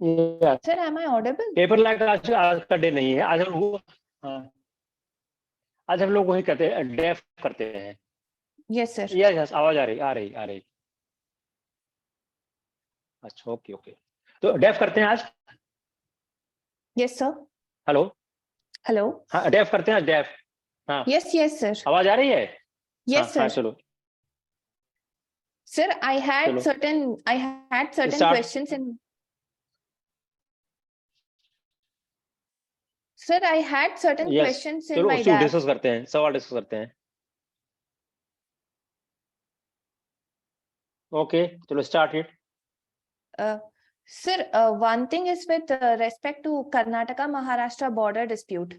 Yes. Sir, am I audible? Paper like आज का day नहीं है, आज हम लोग आज हम लोग वही करते हैं, डेफ करते हैं। Yes, sir. यस, आवाज आ रही। अच्छा, ओके ओके, तो डेफ करते हैं आज। Yes, sir. Hello, Hello. हाँ डेफ करते हैं आज, डेफ। हाँ, Yes, yes, sir. आवाज आ रही है? Yes, हाँ, sir. चलो Sir, I had चलो certain start. questions in. Sir, I had certain yes, questions in चलो my उसी को DAF. डिस्कस करते हैं, सवाल डिस्कस करते हैं। ओके, चलो start it. Sir, one thing is with respect to Karnataka-Maharashtra border dispute.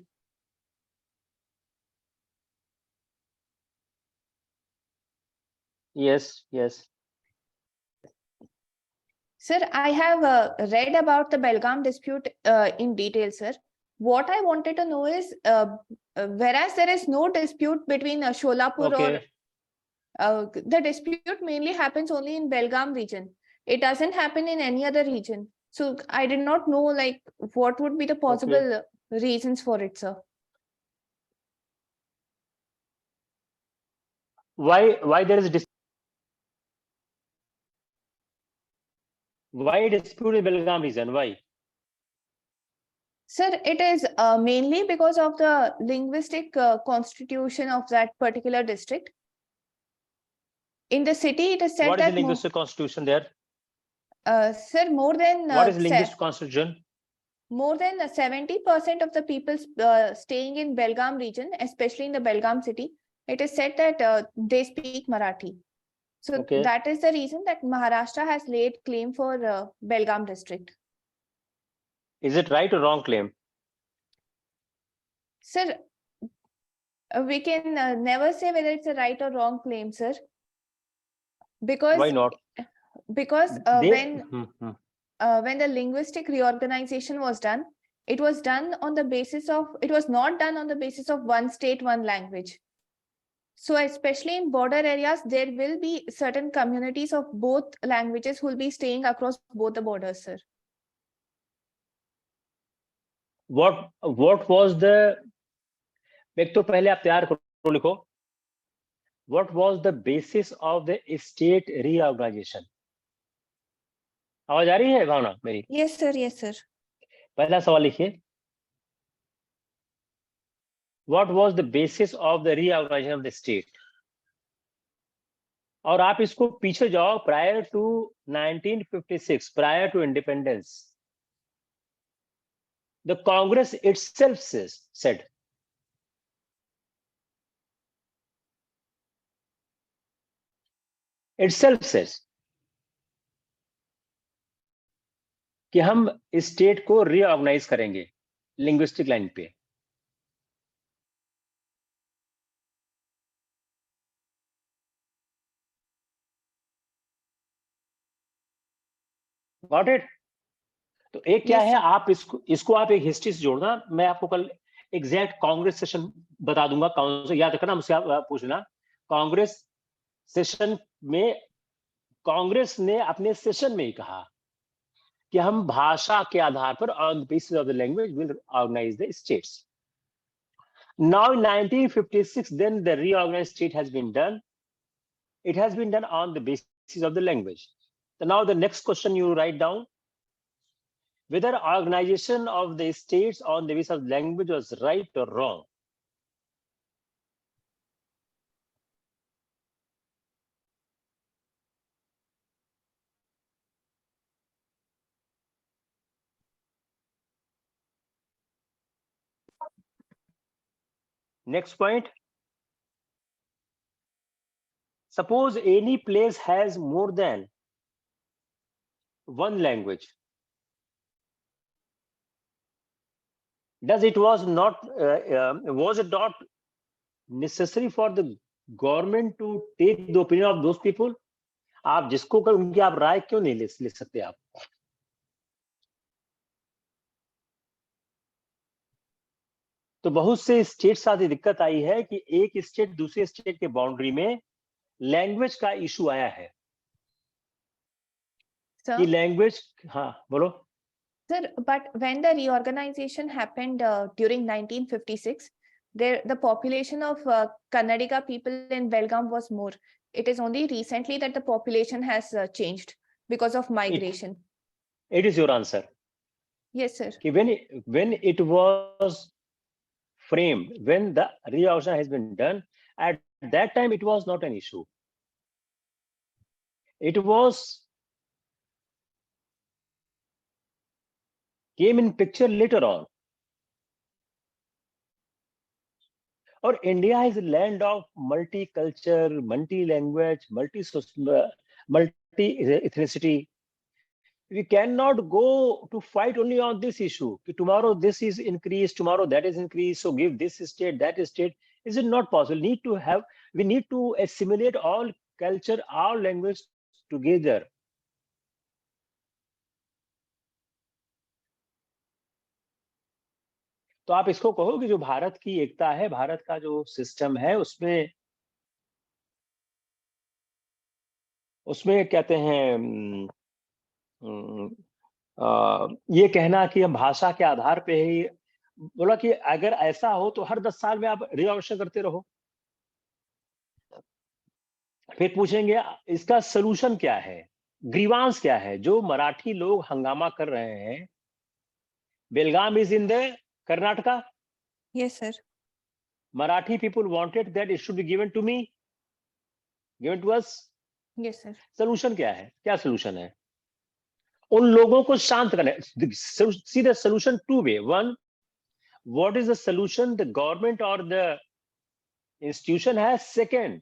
Yes, yes. Sir, I have read about the Belgaum dispute in detail, sir. What I wanted to know is, whereas there is no dispute between Sholapur Okay. or the dispute mainly happens only in Belgaum region. It doesn't happen in any other region. So I did not know like what would be the possible reasons for it, sir. Why there is why dispute in Belgaum region? Why? Sir, it is mainly because of the linguistic constitution of that particular district. In the city, it is said What is that the linguistic constitution there? sir, more than What is linguistic constitution? more than 70% of the people staying in Belgaum region, especially in the Belgaum city, it is said that they speak Marathi. So that is the reason that Maharashtra has laid claim for Belgaum district. Is it right or wrong claim? Sir, we can never say whether it's a right or wrong claim, sir. Because why not? Because when the linguistic reorganization was done, it was done on the basis of, it was not done on the basis of one state, one language. So especially in border areas, there will be certain communities of both languages who will be staying across both the borders, sir. What was the, एक तो पहले आप तैयार करो, लिखो what was the basis of the state reorganization? आवाज आ रही है भावना मेरी? Yes sir, yes sir. पहला सवाल लिखिए, what was the basis of the reorganization of the state? और आप इसको पीछे जाओ, prior to 1956, prior to independence, the Congress itself said कि हम स्टेट को रीऑर्गेनाइज करेंगे लिंग्विस्टिक लाइन पे। Got it? तो एक क्या है, आप इसको आप एक हिस्ट्री से जोड़ना। मैं आपको कल एग्जैक्ट कांग्रेस सेशन बता दूंगा, कौन सा, याद रखना, मुझसे आप पूछना। कांग्रेस सेशन में कांग्रेस ने अपने सेशन में ही कहा कि हम भाषा के आधार पर on the basis of the language will organise the states. Now in 1956, then the reorganized state has been done. It has been done on the basis of the language. So now the next question you write down, whether organization of the states on the basis of language was right or wrong. Next point, suppose any place has more than one language. Was it not necessary for the government to take the opinion of those people? आप जिसको कर उनकी आप राय क्यों नहीं ले सकते आप? तो बहुत से स्टेट साथ ही दिक्कत आई है कि एक स्टेट दूसरे स्टेट के बाउंड्री में लैंग्वेज का इशू आया है कि लैंग्वेज, हाँ बोलो। Sir, but when the reorganization happened during 1956, the population of Kannadiga people in Belgaum was more. It is only recently that the population has changed because of migration. It is your answer. Yes, sir. When it was framed, when the reorganization has been done, at that time it was not an issue. It was came in picture later on. Or India is a land of multicultural, multi-language, multi-ethnicity. We cannot go to fight only on this issue. Tomorrow this is increased, tomorrow that is increased. So give this state, that state. Is it not possible? We need to assimilate all culture, all language together. तो आप इसको कहो कि जो भारत की एकता है, भारत का जो सिस्टम है, उसमें कहते हैं ये कहना कि हम भाषा के आधार पे ही बोला कि अगर ऐसा हो तो हर 10 साल में आप रिवॉल्यूशन करते रहो। फिर पूछेंगे इसका सलूशन क्या है, ग्रीवांस क्या है? जो मराठी लोग हंगामा कर रहे हैं, Belgaum is in the Karnataka. Yes, sir. Marathi people wanted that it should be given to me, given to us. Yes, sir. Solution क्या है? क्या सलूशन है? उन लोगों को शांत करना। See the solution two way. One, what is the solution the government or the institution has? Second,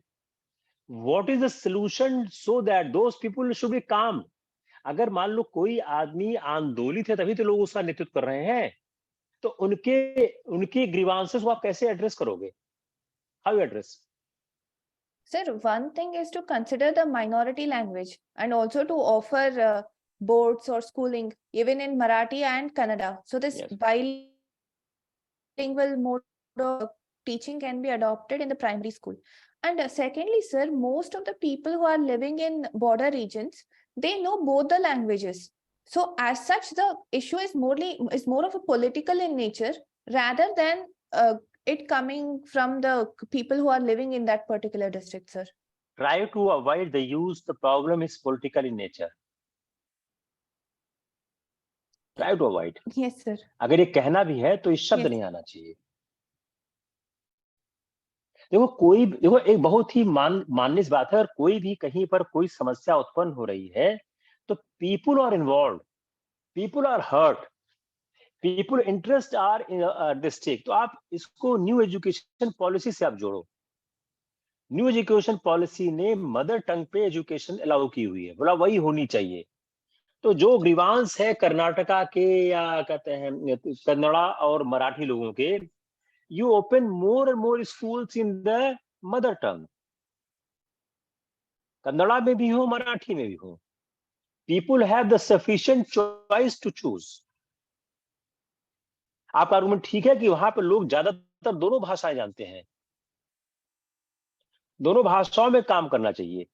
what is the solution so that those people should be calm? अगर मान लो कोई आदमी आंदोलित है तभी तो लोग उसका नेतृत्व कर रहे हैं, तो उनके ग्रीवांसेस को आप कैसे एड्रेस करोगे? How you address? Sir, one thing is to consider the minority language and also to offer boards or schooling even in Marathi and Kannada. So this bilingual mode of teaching can be adopted in the primary school. And secondly, sir, most of the people who are living in border regions, they know both the languages. So as such, the issue is more of a political in nature rather than it coming from the people who are living in that particular district, sir. Try to avoid the use. The problem is political in nature. Try to avoid. Yes, sir. अगर ये कहना भी है तो इस शब्द नहीं आना चाहिए। देखो एक बहुत ही माननीय बात है, अगर कोई भी कहीं पर कोई समस्या उत्पन्न हो रही है तो people are involve, people are hurt, people interest are in stake. तो आप इसको न्यू एजुकेशन पॉलिसी से आप जोड़ो। न्यू एजुकेशन पॉलिसी ने मदर टंग पे एजुकेशन अलाउ की हुई है, बोला वही होनी चाहिए। तो जो ग्रीवांस है कर्नाटका के या कहते हैं कन्नड़ा और मराठी लोगों के, you open more and more schools in the mother tongue. Kannada में भी हो, मराठी में भी हो। People have the sufficient choice to choose. आपका आर्गुमेंट ठीक है कि वहां पर लोग ज्यादातर दोनों भाषाएं जानते हैं, दोनों भाषाओं में काम करना चाहिए।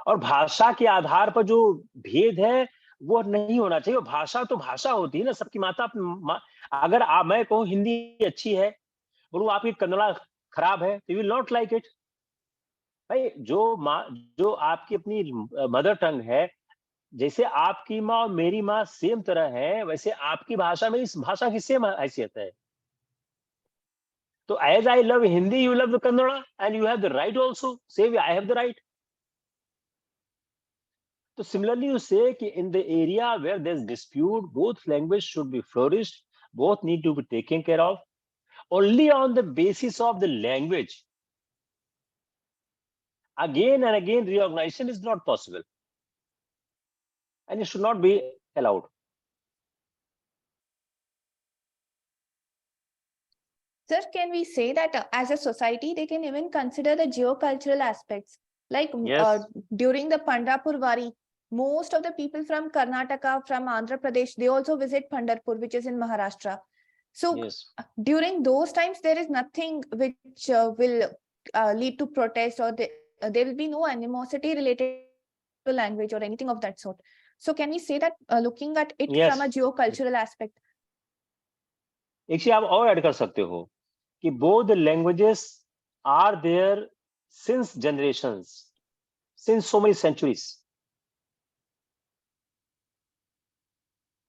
और भाषा के आधार पर जो भेद है वो नहीं होना चाहिए। भाषा तो भाषा होती है ना, सबकी माता। अगर मैं कहूँ हिंदी अच्छी है, बोलूं आपकी कन्नड़ा खराब है, तो you will not like it. भाई जो आपकी अपनी मदर टंग है, जैसे आपकी माँ और मेरी माँ सेम तरह है, वैसे आपकी भाषा में इस भाषा की सेम हैसियत है। तो as I love Hindi, you love the Kannada, and you have the right also, same I have the right. So similarly, you say कि in the area where there's dispute, both language should be flourished, both need to be taken care of. Only on the basis of the language, again and again, reorganization is not possible, and it should not be allowed. Sir, can we say that as a society, they can even consider the geocultural aspects? Like during the Pandharpur Wari, most of the people from Karnataka, from Andhra Pradesh, they also visit Pandharpur, which is in Maharashtra. So during those times, there is nothing which will lead to protest, or there will be no animosity related to language or anything of that sort. So can we say that looking at it Yes. from a geocultural aspect? एक चीज आप और add कर सकते हो कि both the languages are there since generations, since so many centuries.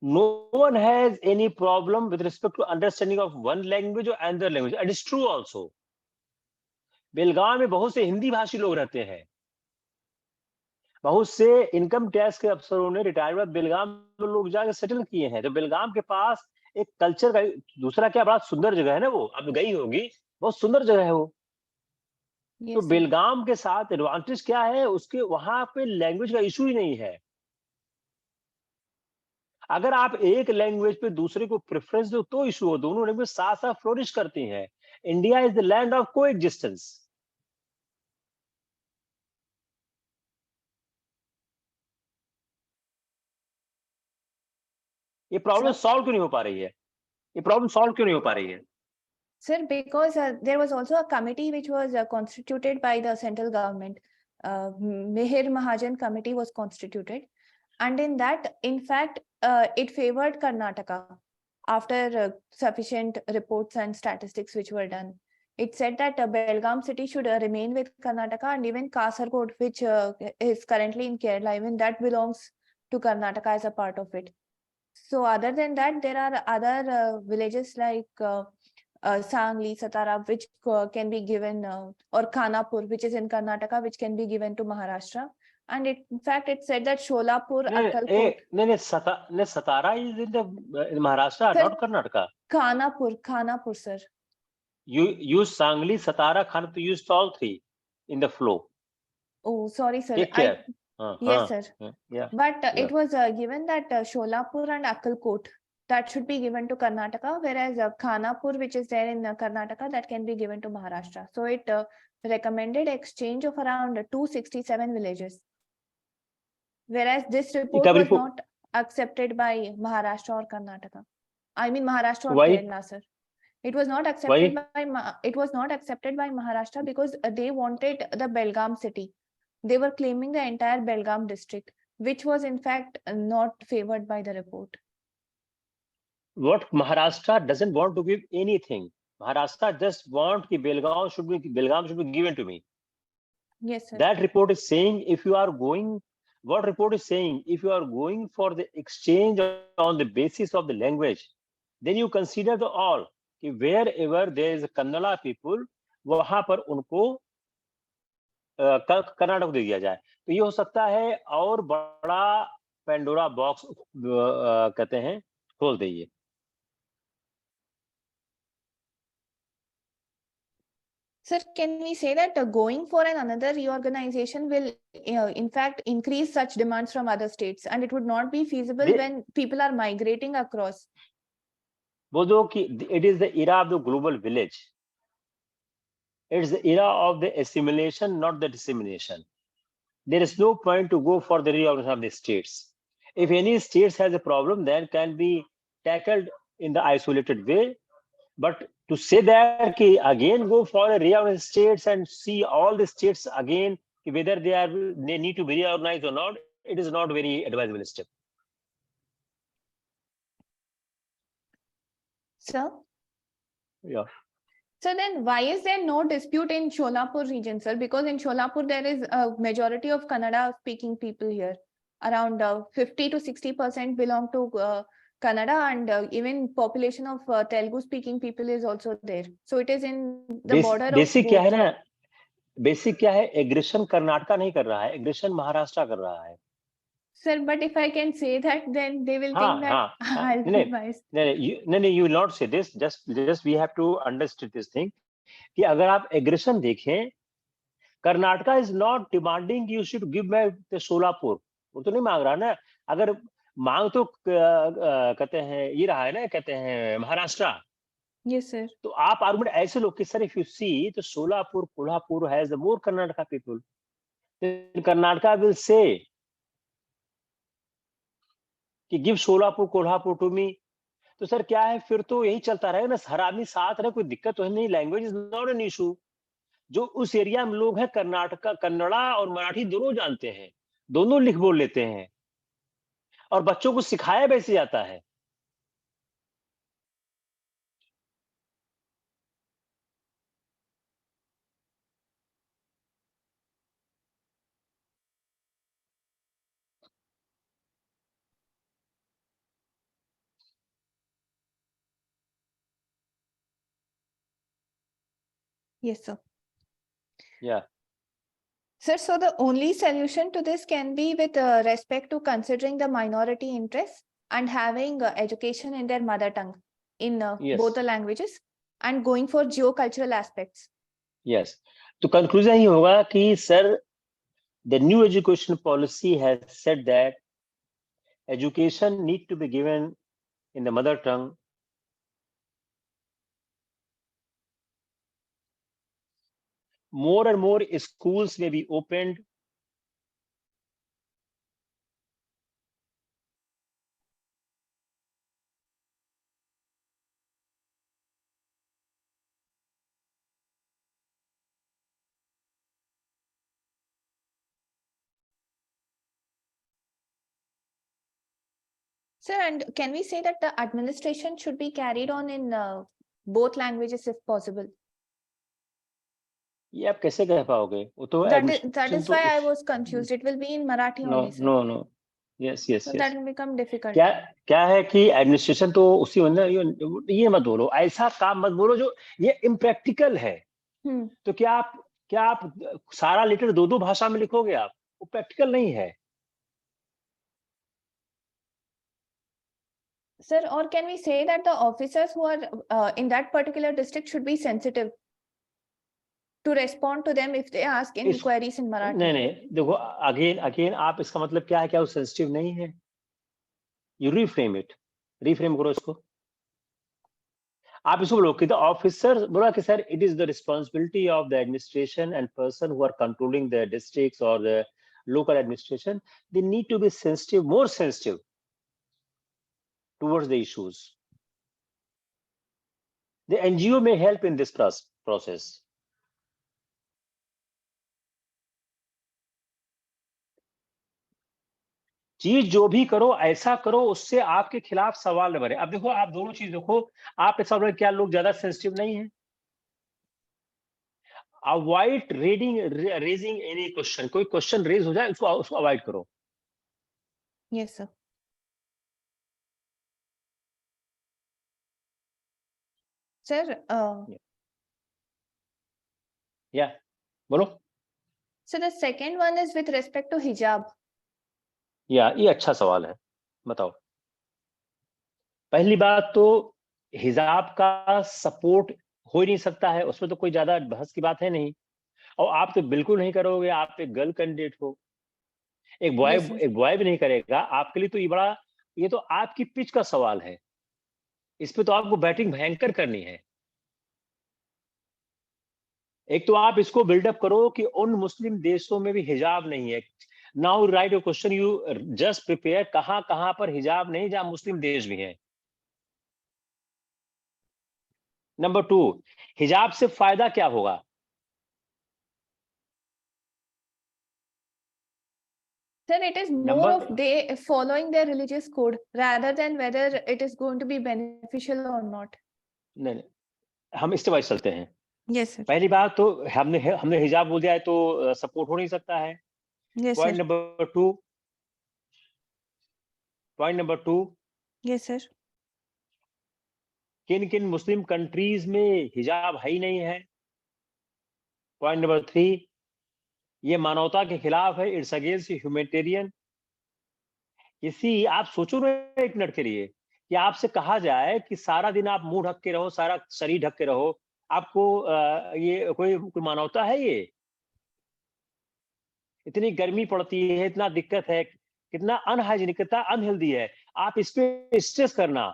No one has any problem with respect to understanding of one language or another language. And it's true also. Belgaum में बहुत से हिंदी भाषी लोग रहते हैं, बहुत से इनकम टैक्स के अफसरों ने रिटायरमेंट बेलगाम में लोग जाकर सेटल किए हैं। तो बेलगाम के पास एक कल्चर का, दूसरा क्या बड़ा सुंदर जगह है ना, वो अब गई होगी, बहुत सुंदर जगह है वो। तो बेलगाम के साथ एडवांटेज क्या है, उसके वहां पे लैंग्वेज का इशू ही नहीं है। अगर आप एक लैंग्वेज पे दूसरे को प्रेफरेंस दो तो इशू हो, दोनों लैंग्वेज साथ साथ फ्लोरिश करती हैं। India is the land of को एग्जिस्टेंस। ये प्रॉब्लम सॉल्व क्यों नहीं हो पा रही है? ये प्रॉब्लम सॉल्व क्यों नहीं हो पा रही है? Sir, because there was also a committee which was constituted by the central government. Mehir Mahajan committee was constituted, and in that, in fact, it favored Karnataka after sufficient reports and statistics which were done. It said that Belgaum city should remain with Karnataka, and even Kasargod, which is currently in Kerala, even that belongs to Karnataka as a part of it. So other than that, there are other villages like Sangli, Satara, which can be given, or Khanapur, which is in Karnataka, which can be given to Maharashtra. And in fact, it said that Sholapur, Akkalkot. Satara is in Maharashtra, Sir, not Karnataka. Khanapur, sir. You use Sangli, Satara, Khanapur, you used all three in the flow. Oh, sorry, sir. Take care. Yes, sir. Yeah. But it was given that Sholapur and Akkalkot, that should be given to Karnataka, whereas Khanapur, which is there in Karnataka, that can be given to Maharashtra. So it recommended exchange of around 267 villages. Whereas this report was not accepted by Maharashtra or Karnataka. I mean Maharashtra or Kerala, sir. It was not accepted by Maharashtra because they wanted the Belgaum city. They were claiming the entire Belgaum district, which was in fact not favored by the report. What Maharashtra doesn't want to give anything. Maharashtra just want that Belgaum should be given to me. Yes, sir. That report is saying if you are going for the exchange on the basis of the language, then you consider the all. Wherever there is a Kannada people, वहां पर उनको कर्नाटक दे दिया जाए। तो ये हो सकता है और बड़ा पेंडोरा बॉक्स कहते हैं खोल दे। Sir, can we say that going for another reorganization will in fact increase such demands from other states, and it would not be feasible when people are migrating across? बोलो कि it is the era of the global village. It's the era of the assimilation, not the dissemination. There is no point to go for the reorganization of the states. If any states has a problem, then can be tackled in the isolated way. But to say that again go for a reorganized states and see all the states again, whether they need to be reorganized or not, it is not very advisable step. Sir? Yeah. So then why is there no dispute in Sholapur region, sir? Because in Sholapur, there is a majority of Kannada speaking people here. Around 50 to 60% belong to Kannada, and even population of Telugu speaking people is also there. So it is in the border of basic क्या है ना, basic क्या है, aggression Karnataka नहीं कर रहा है, aggression Maharashtra कर रहा है. Sir, but if I can say that, then they will think that I'll be biased. No, you will not say this. Just we have to understand this thing. कि अगर आप aggression देखें, Karnataka is not demanding you should give me the Solapur. वो तो नहीं मांग रहा ना. अगर मांग तो कहते हैं ये रहा है ना, कहते हैं महाराष्ट्र. Yes, sir. तो आप आर्गुमेंट ऐसे लोग कि सर if you see तो Solapur, Kolhapur has the more Karnataka people. Then Karnataka will say कि give Solapur Kolhapur to me. तो सर क्या है, फिर तो यही चलता रहेगा ना, हर आदमी साथ रहे, कोई दिक्कत तो है नहीं. Language is not an issue. जो उस एरिया में लोग हैं कर्नाटका, कन्नड़ा और मराठी दोनों जानते हैं, दोनों लिख बोल लेते हैं. और बच्चों को सिखाया वैसे जाता है। Yes, sir. Yeah. Sir, so the only solution to this can be with respect to considering the minority interests and having education in their mother tongue in Yes. both the languages and going for geocultural aspects. Yes. तो conclusion ये होगा कि sir, the new education policy has said that education need to be given in the mother tongue. More and more schools may be opened. Sir, and can we say that the administration should be carried on in both languages if possible? ये आप कैसे कह पाओगे? वो तो That administration is तो why I was confused. It will be in Marathi no only, sir. no. Yes. So that will become difficult. क्या है कि एडमिनिस्ट्रेशन तो उसी मतलब ये मत बोलो, ऐसा काम मत बोलो जो ये इम्प्रैक्टिकल है। तो क्या आप सारा लेटर दो भाषा में लिखोगे? आप वो प्रैक्टिकल नहीं है। Sir, or can we say that the officers who are in that particular district should be sensitive to respond to them if they ask inquiries in Marathi? नहीं, देखो, अगेन आप इसका मतलब क्या है? क्या वो सेंसिटिव नहीं है? यू रिफ्रेम करो इसको। आप इसको बोलो कि द ऑफिसर, बोला कि sir, it is the responsibility of the administration and person who are controlling the districts और the local administration, they need to be sensitive, more sensitive towards the issues. The NGO may help in this process. चीज जो भी करो ऐसा करो उससे आपके खिलाफ सवाल न बने। अब देखो, आप दोनों चीज देखो, आप ऐसा बोले क्या लोग ज्यादा सेंसिटिव नहीं है? Avoid raising any question. कोई क्वेश्चन रेज हो जाए उसको अवॉइड करो। Yes, sir. Sir, या बोलो। so the second one is with respect to hijab. या ये अच्छा सवाल है, बताओ। पहली बात तो हिजाब का सपोर्ट हो ही नहीं सकता है, उसमें तो कोई ज्यादा बहस की बात है नहीं। और आप तो बिल्कुल नहीं करोगे, आप एक गर्ल कैंडिडेट हो। एक बॉय भी नहीं करेगा आपके लिए। तो ये तो आपकी पिच का सवाल है। इस पे तो आपको बैटिंग भयंकर करनी है। एक तो आप इसको बिल्डअप करो कि उन मुस्लिम देशों में भी हिजाब नहीं है। Now right your question, you just prepare कहां पर हिजाब नहीं जहां मुस्लिम देश भी हैं। नंबर 2, हिजाब से फायदा क्या होगा? Sir, it is more of they following their religious code rather than whether it is going to be beneficial or not. नहीं, हम स्टेप वाइज चलते हैं। Yes, sir. पहली बात तो हमने हिजाब बोल दिया है तो सपोर्ट हो नहीं सकता है। Yes, point sir. Number two, Yes, sir. किन किन मुस्लिम कंट्रीज में हिजाब है ही नहीं है। पॉइंट नंबर 3, ये मानवता के खिलाफ है, इट्स अगेंस्ट ह्यूमैनिटेरियन। आप सोचो ना एक मिनट के लिए कि आपसे कहा जाए कि सारा दिन आप मुंह ढक के रहो, सारा शरीर ढक के रहो, आपको ये कोई मानवता है? ये इतनी गर्मी पड़ती है, इतना दिक्कत है, कितना अनहाइजीनिक, कितना अनहेल्दी है। आप इस पे स्ट्रेस करना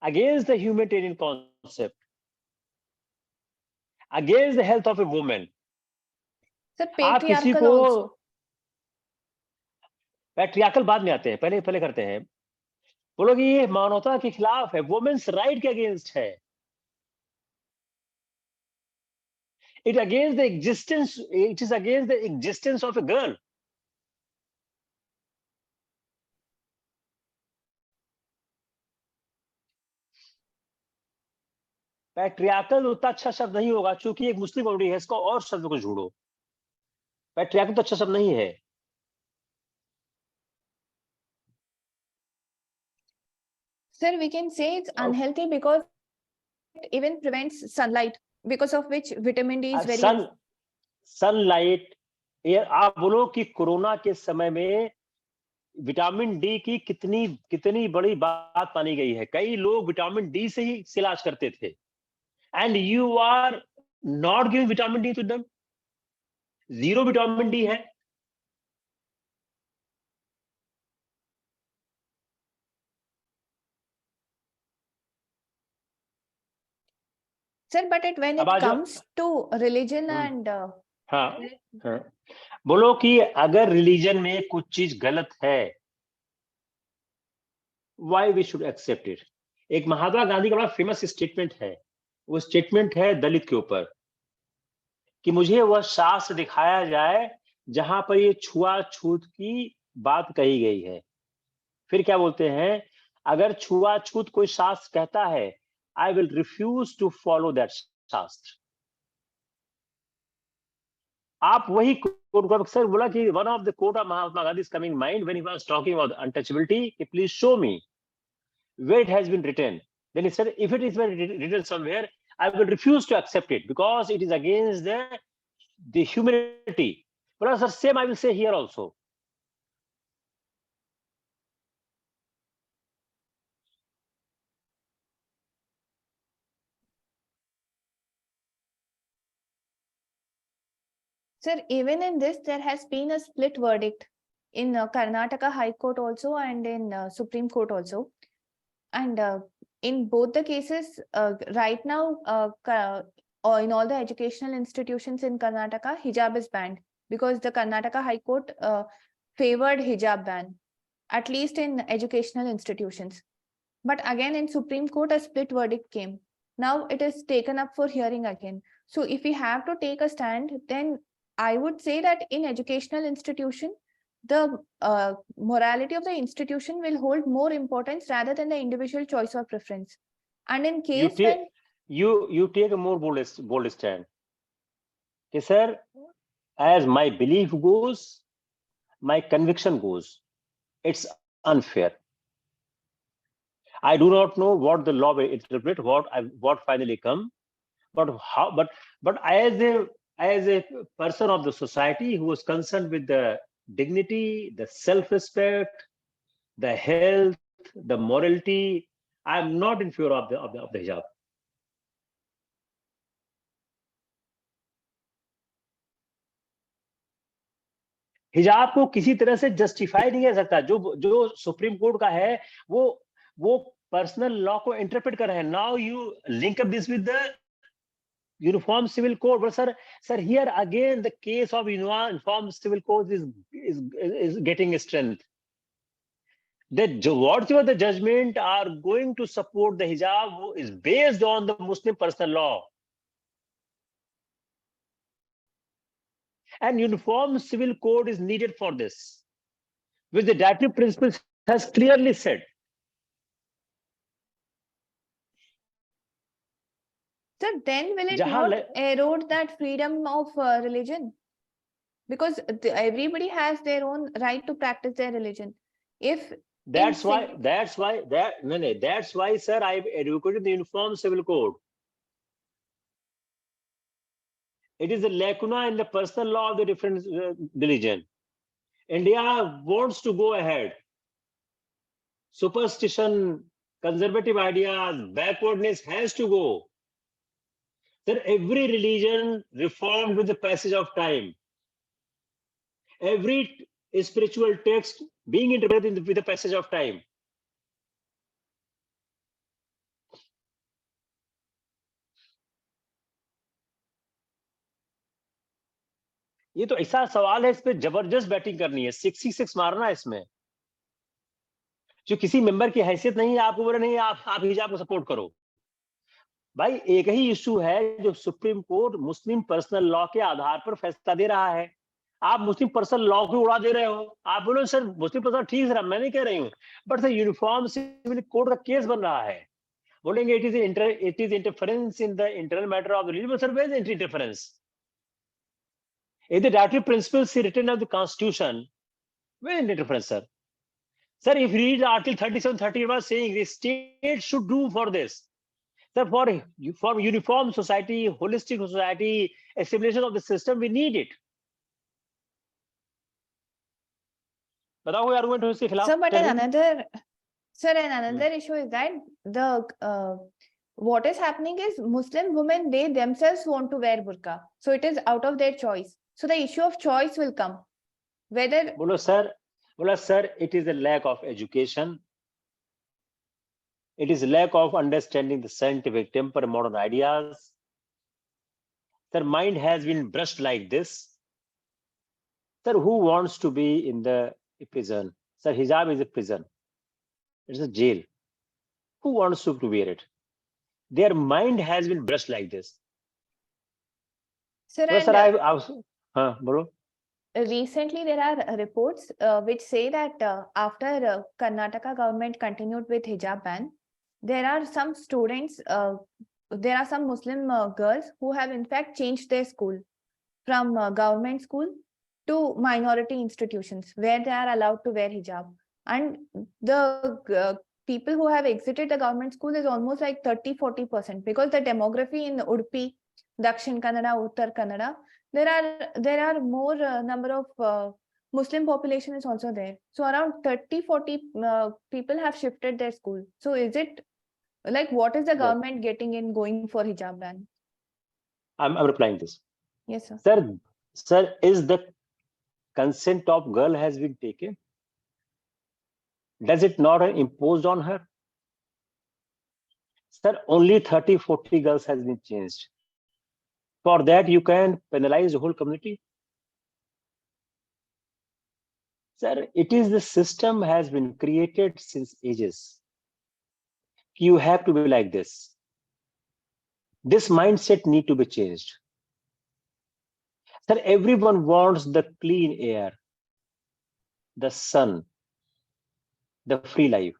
against the humanitarian concept, against the health of A women. Sir, आप किसी patriarchal को also. पैट्रियार्कल बाद में आते हैं, पहले करते हैं। बोलोगे ये मानवता के खिलाफ है, वुमेन्स राइट के अगेंस्ट है। It is against the existence of a girl. Patriarchal उतना अच्छा शब्द नहीं होगा, क्योंकि एक मुस्लिम कम्युनिटी है, इसको और शब्द को जोड़ो। पैट्रियार्कल तो अच्छा शब्द नहीं है। Sir, we can say it's unhealthy because it even prevents sunlight, because of which vitamin D is very sunlight, आप बोलो कि कोरोना के समय में विटामिन डी की कितनी कितनी बड़ी बात मानी गई है। कई लोग विटामिन डी से ही इलाज करते थे, and you are not giving vitamin D to them. Zero vitamin D है। Sir, but when it comes to religion and हाँ, हाँ, बोलो कि अगर रिलीजन में कुछ चीज गलत है, why we should accept it। एक महात्मा गांधी का बड़ा फेमस स्टेटमेंट है, वो स्टेटमेंट है दलित के ऊपर, कि मुझे वह शास्त्र दिखाया जाए जहां पर ये छुआछूत की बात कही गई है। फिर क्या बोलते हैं, अगर छुआछूत कोई शास्त्र कहता है, I will refuse to follow that shastra. आप वही कोट सर बोला कि one of the quote of Mahatma Gandhi is coming mind when he was talking about untouchability, कि please show me where it has been written। Then he said, if it is written somewhere, I will refuse to accept it because it is against the humanity। But sir, same I will say here also। Sir, even in this, there has been a split verdict in Karnataka High Court also and in Supreme Court also. And in both the cases, right now, in all the educational institutions in Karnataka, hijab is banned because the Karnataka High Court favored hijab ban, at least in educational institutions. But again, in Supreme Court, a split verdict came. Now it is taken up for hearing again. So if we have to take a stand, then I would say that in educational institution, the morality of the institution will hold more importance rather than the individual choice or preference. And in case you take a more bold stand, okay, sir, as my belief goes, my conviction goes, it's unfair। I do not know what the law will interpret, what finally come, but how, but as a person of the society who is concerned with the dignity, the self-respect, the health, the morality, I am not in favor of the hijab। हिजाब को किसी तरह से justify नहीं कर सकता। जो supreme court का है, वो पर्सनल लॉ को इंटरप्रेट कर रहे हैं। Now you link up this with the uniform civil code. But sir here again the case of uniform civil code is getting strength. Whatever the judgment are going to support the hijab is based on the Muslim personal law, and uniform civil code is needed for this, which the directive principles has clearly said। Sir, then will it not erode that freedom of religion? Because everybody has their own right to practice their religion. If that's why sir, I've advocated the uniform civil code। It is a lacuna in the personal law of the different religion। India wants to go ahead। Superstition, conservative ideas, backwardness has to go। That every religion reformed with the passage of time, every spiritual text being interpreted with the passage of time। ये तो ऐसा सवाल है, इस पे जबरदस्त batting करनी है, 66 मारना है इसमें। जो किसी मेंबर की हैसियत नहीं है, आपको बोले नहीं आप हिजाब को सपोर्ट करो। भाई एक ही इशू है जो सुप्रीम कोर्ट मुस्लिम पर्सनल लॉ के आधार पर फैसला दे रहा है। आप मुस्लिम पर्सनल लॉ को उड़ा दे रहे हो। आप बोलो सर मुस्लिम पर्सनल ठीक है, मैं नहीं कह रही हूँ, but sir uniform civil code का केस बन रहा है। बोलेंगे it is interference in the internal matter of the religion. But sir, where is the interference? If the dietary principles written of the constitution, where is the interference, sir? Sir, if you read Article 37, 30 was saying the state should do for this. Sir, for uniform society, holistic society, assimilation of the system, we need it. बताओ कोई argument हो इसके खिलाफ? Sir, but Tell me. another issue is that the what is happening is Muslim women, they themselves want to wear burqa, so it is out of their choice. So the issue of choice will come. Whether बोलो sir, it is a lack of education. It is lack of understanding the scientific temper, modern ideas. Their mind has been brushed like this. Sir, who wants to be in the prison? Sir, hijab is a prison. It's a jail. Who wants to wear it? Their mind has been brushed like this. sir, Well, and sir, I was, bolo. Recently there are reports which say that after Karnataka government continued with hijab ban, there are some students, there are some Muslim girls who have in fact changed their school from government school to minority institutions where they are allowed to wear hijab. And the people who have exited the government school is almost like 30-40%, because the demography in Udupi, Dakshin Kannada, Uttar Kannada, there are more number of Muslim population is also there. So around 30-40 people have shifted their school. So is it like, what is the government getting in going for hijab ban? I'm replying this. Yes, sir. Sir, is the consent of girl has been taken? Does it not imposed on her? Sir, only 30-40 girls has been changed. For that, you can penalize the whole community. Sir, it is the system has been created since ages. You have to be like this. This mindset need to be changed. Sir, everyone wants the clean air, the sun, the free life.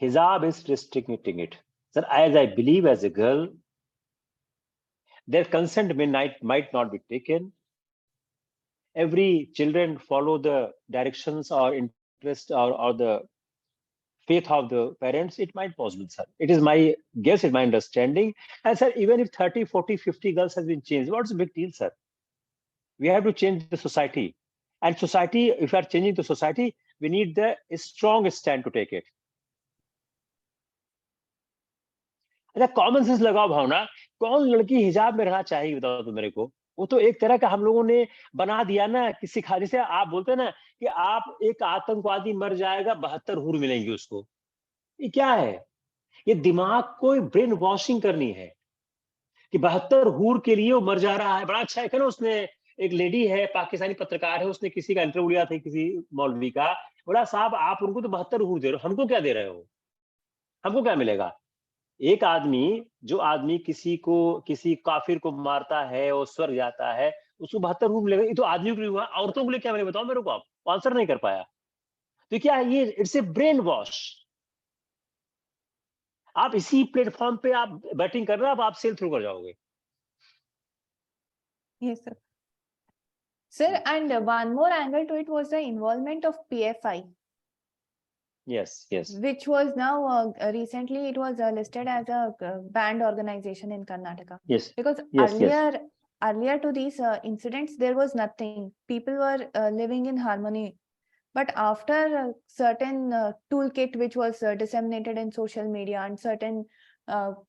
Hijab is restricting it. Sir, as I believe as a girl, their consent might not be taken. Every children follow the directions or interest or the faith of the parents. It might possible, sir. It is my guess, it's my understanding. And sir, even if 30, 40, 50 girls has been changed, what's the big deal, sir? We have to change the society. And society, if we are changing the society, we need the strong stand to take it. अच्छा, common sense लगाओ भावना, कौन लड़की हिजाब में रहना चाहिए बताओ तो मेरे को? वो तो एक तरह का हम लोगों ने बना दिया ना कि सिखा, जैसे आप बोलते हैं ना कि आप एक आतंकवादी मर जाएगा 72 हूर मिलेंगी उसको। ये क्या है? ये दिमाग को ब्रेन वॉशिंग करनी है कि 72 हूर के लिए वो मर जा रहा है। बड़ा अच्छा है ना, उसने एक लेडी है, पाकिस्तानी पत्रकार है, उसने किसी का इंटरव्यू लिया था किसी मौलवी का, बोला साहब आप उनको तो 72 हूर दे रहे हो, हमको क्या दे रहे हो? हमको क्या मिलेगा? एक आदमी, जो आदमी किसी काफिर को मारता है और स्वर्ग जाता है, उसको 72 रूप मिलेगा। ये तो आदमियों के लिए हुआ, औरतों के लिए क्या मिलेगा बताओ मेरे को? आप आंसर नहीं कर पाया। तो क्या है ये? It's a brain wash. आप इसी प्लेटफॉर्म पे आप बैटिंग कर रहे हो, आप सेल थ्रू कर जाओगे। Yes, sir. Sir, and one more angle to it was the involvement of PFI. Yes. Which was now recently it was listed as a banned organization in Karnataka. Yes. Because earlier to these incidents, there was nothing. People were living in harmony. But after certain toolkit which was disseminated in social media, and certain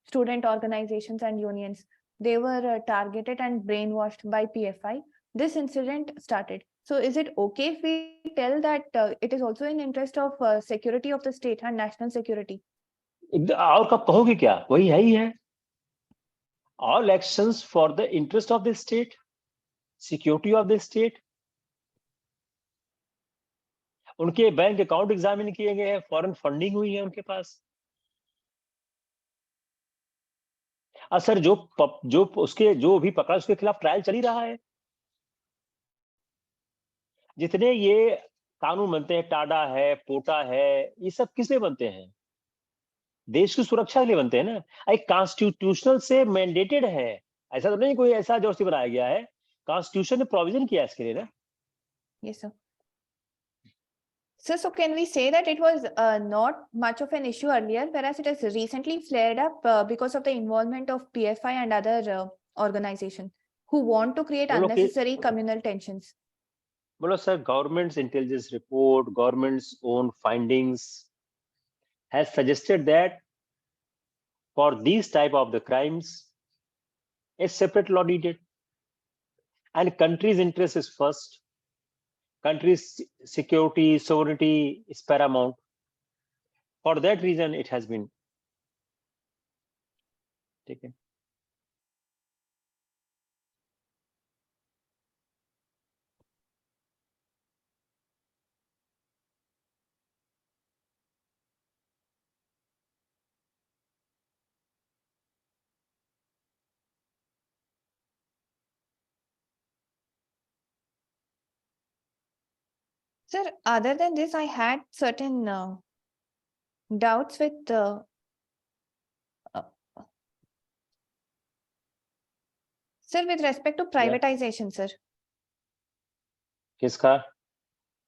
student organizations and unions, they were targeted and brainwashed by PFI, this incident started. So is it okay if we tell that it is also in interest of security of the state and national security? और कब कहोगे क्या? वही है ही है। All actions for the interest of the state, security of the state. उनके bank account examine किए गए हैं, फॉरेन फंडिंग हुई है उनके पास। सर, जो भी पकड़ा उसके खिलाफ ट्रायल चल ही रहा है। जितने ये कानून बनते हैं, टाडा है, पोटा है, ये सब किस पे बनते हैं? देश की सुरक्षा के लिए बनते हैं ना, एक कॉन्स्टिट्यूशनल से मैंडेटेड है, ऐसा तो नहीं कोई ऐसा जोर से बनाया गया है, कॉन्स्टिट्यूशन ने प्रोविजन किया है इसके लिए ना। Yes, sir. So can we say that it was not much of an issue earlier, whereas it has recently flared up because of the involvement of PFI and other organizations who want to create बोलो कि unnecessary communal tensions? बोलो sir, governments intelligence report, governments own findings has suggested that for these type of the crimes a separate law needed, and country's interest is first, country's security sovereignty is paramount. For that reason it has been taken. Sir, other than this, I had certain doubts with sir, with respect to privatization, sir. किसका?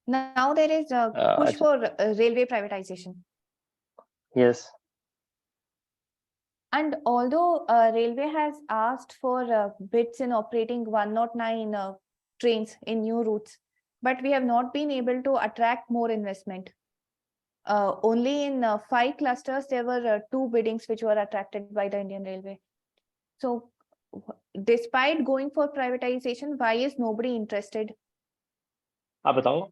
Now there is a push for railway privatization. Yes. And although railway has asked for bids in operating 109 trains in new routes, but we have not been able to attract more investment. Only in 5 clusters, there were 2 biddings which were attracted by the Indian Railway. So despite going for privatization, why is nobody interested? आप बताओ,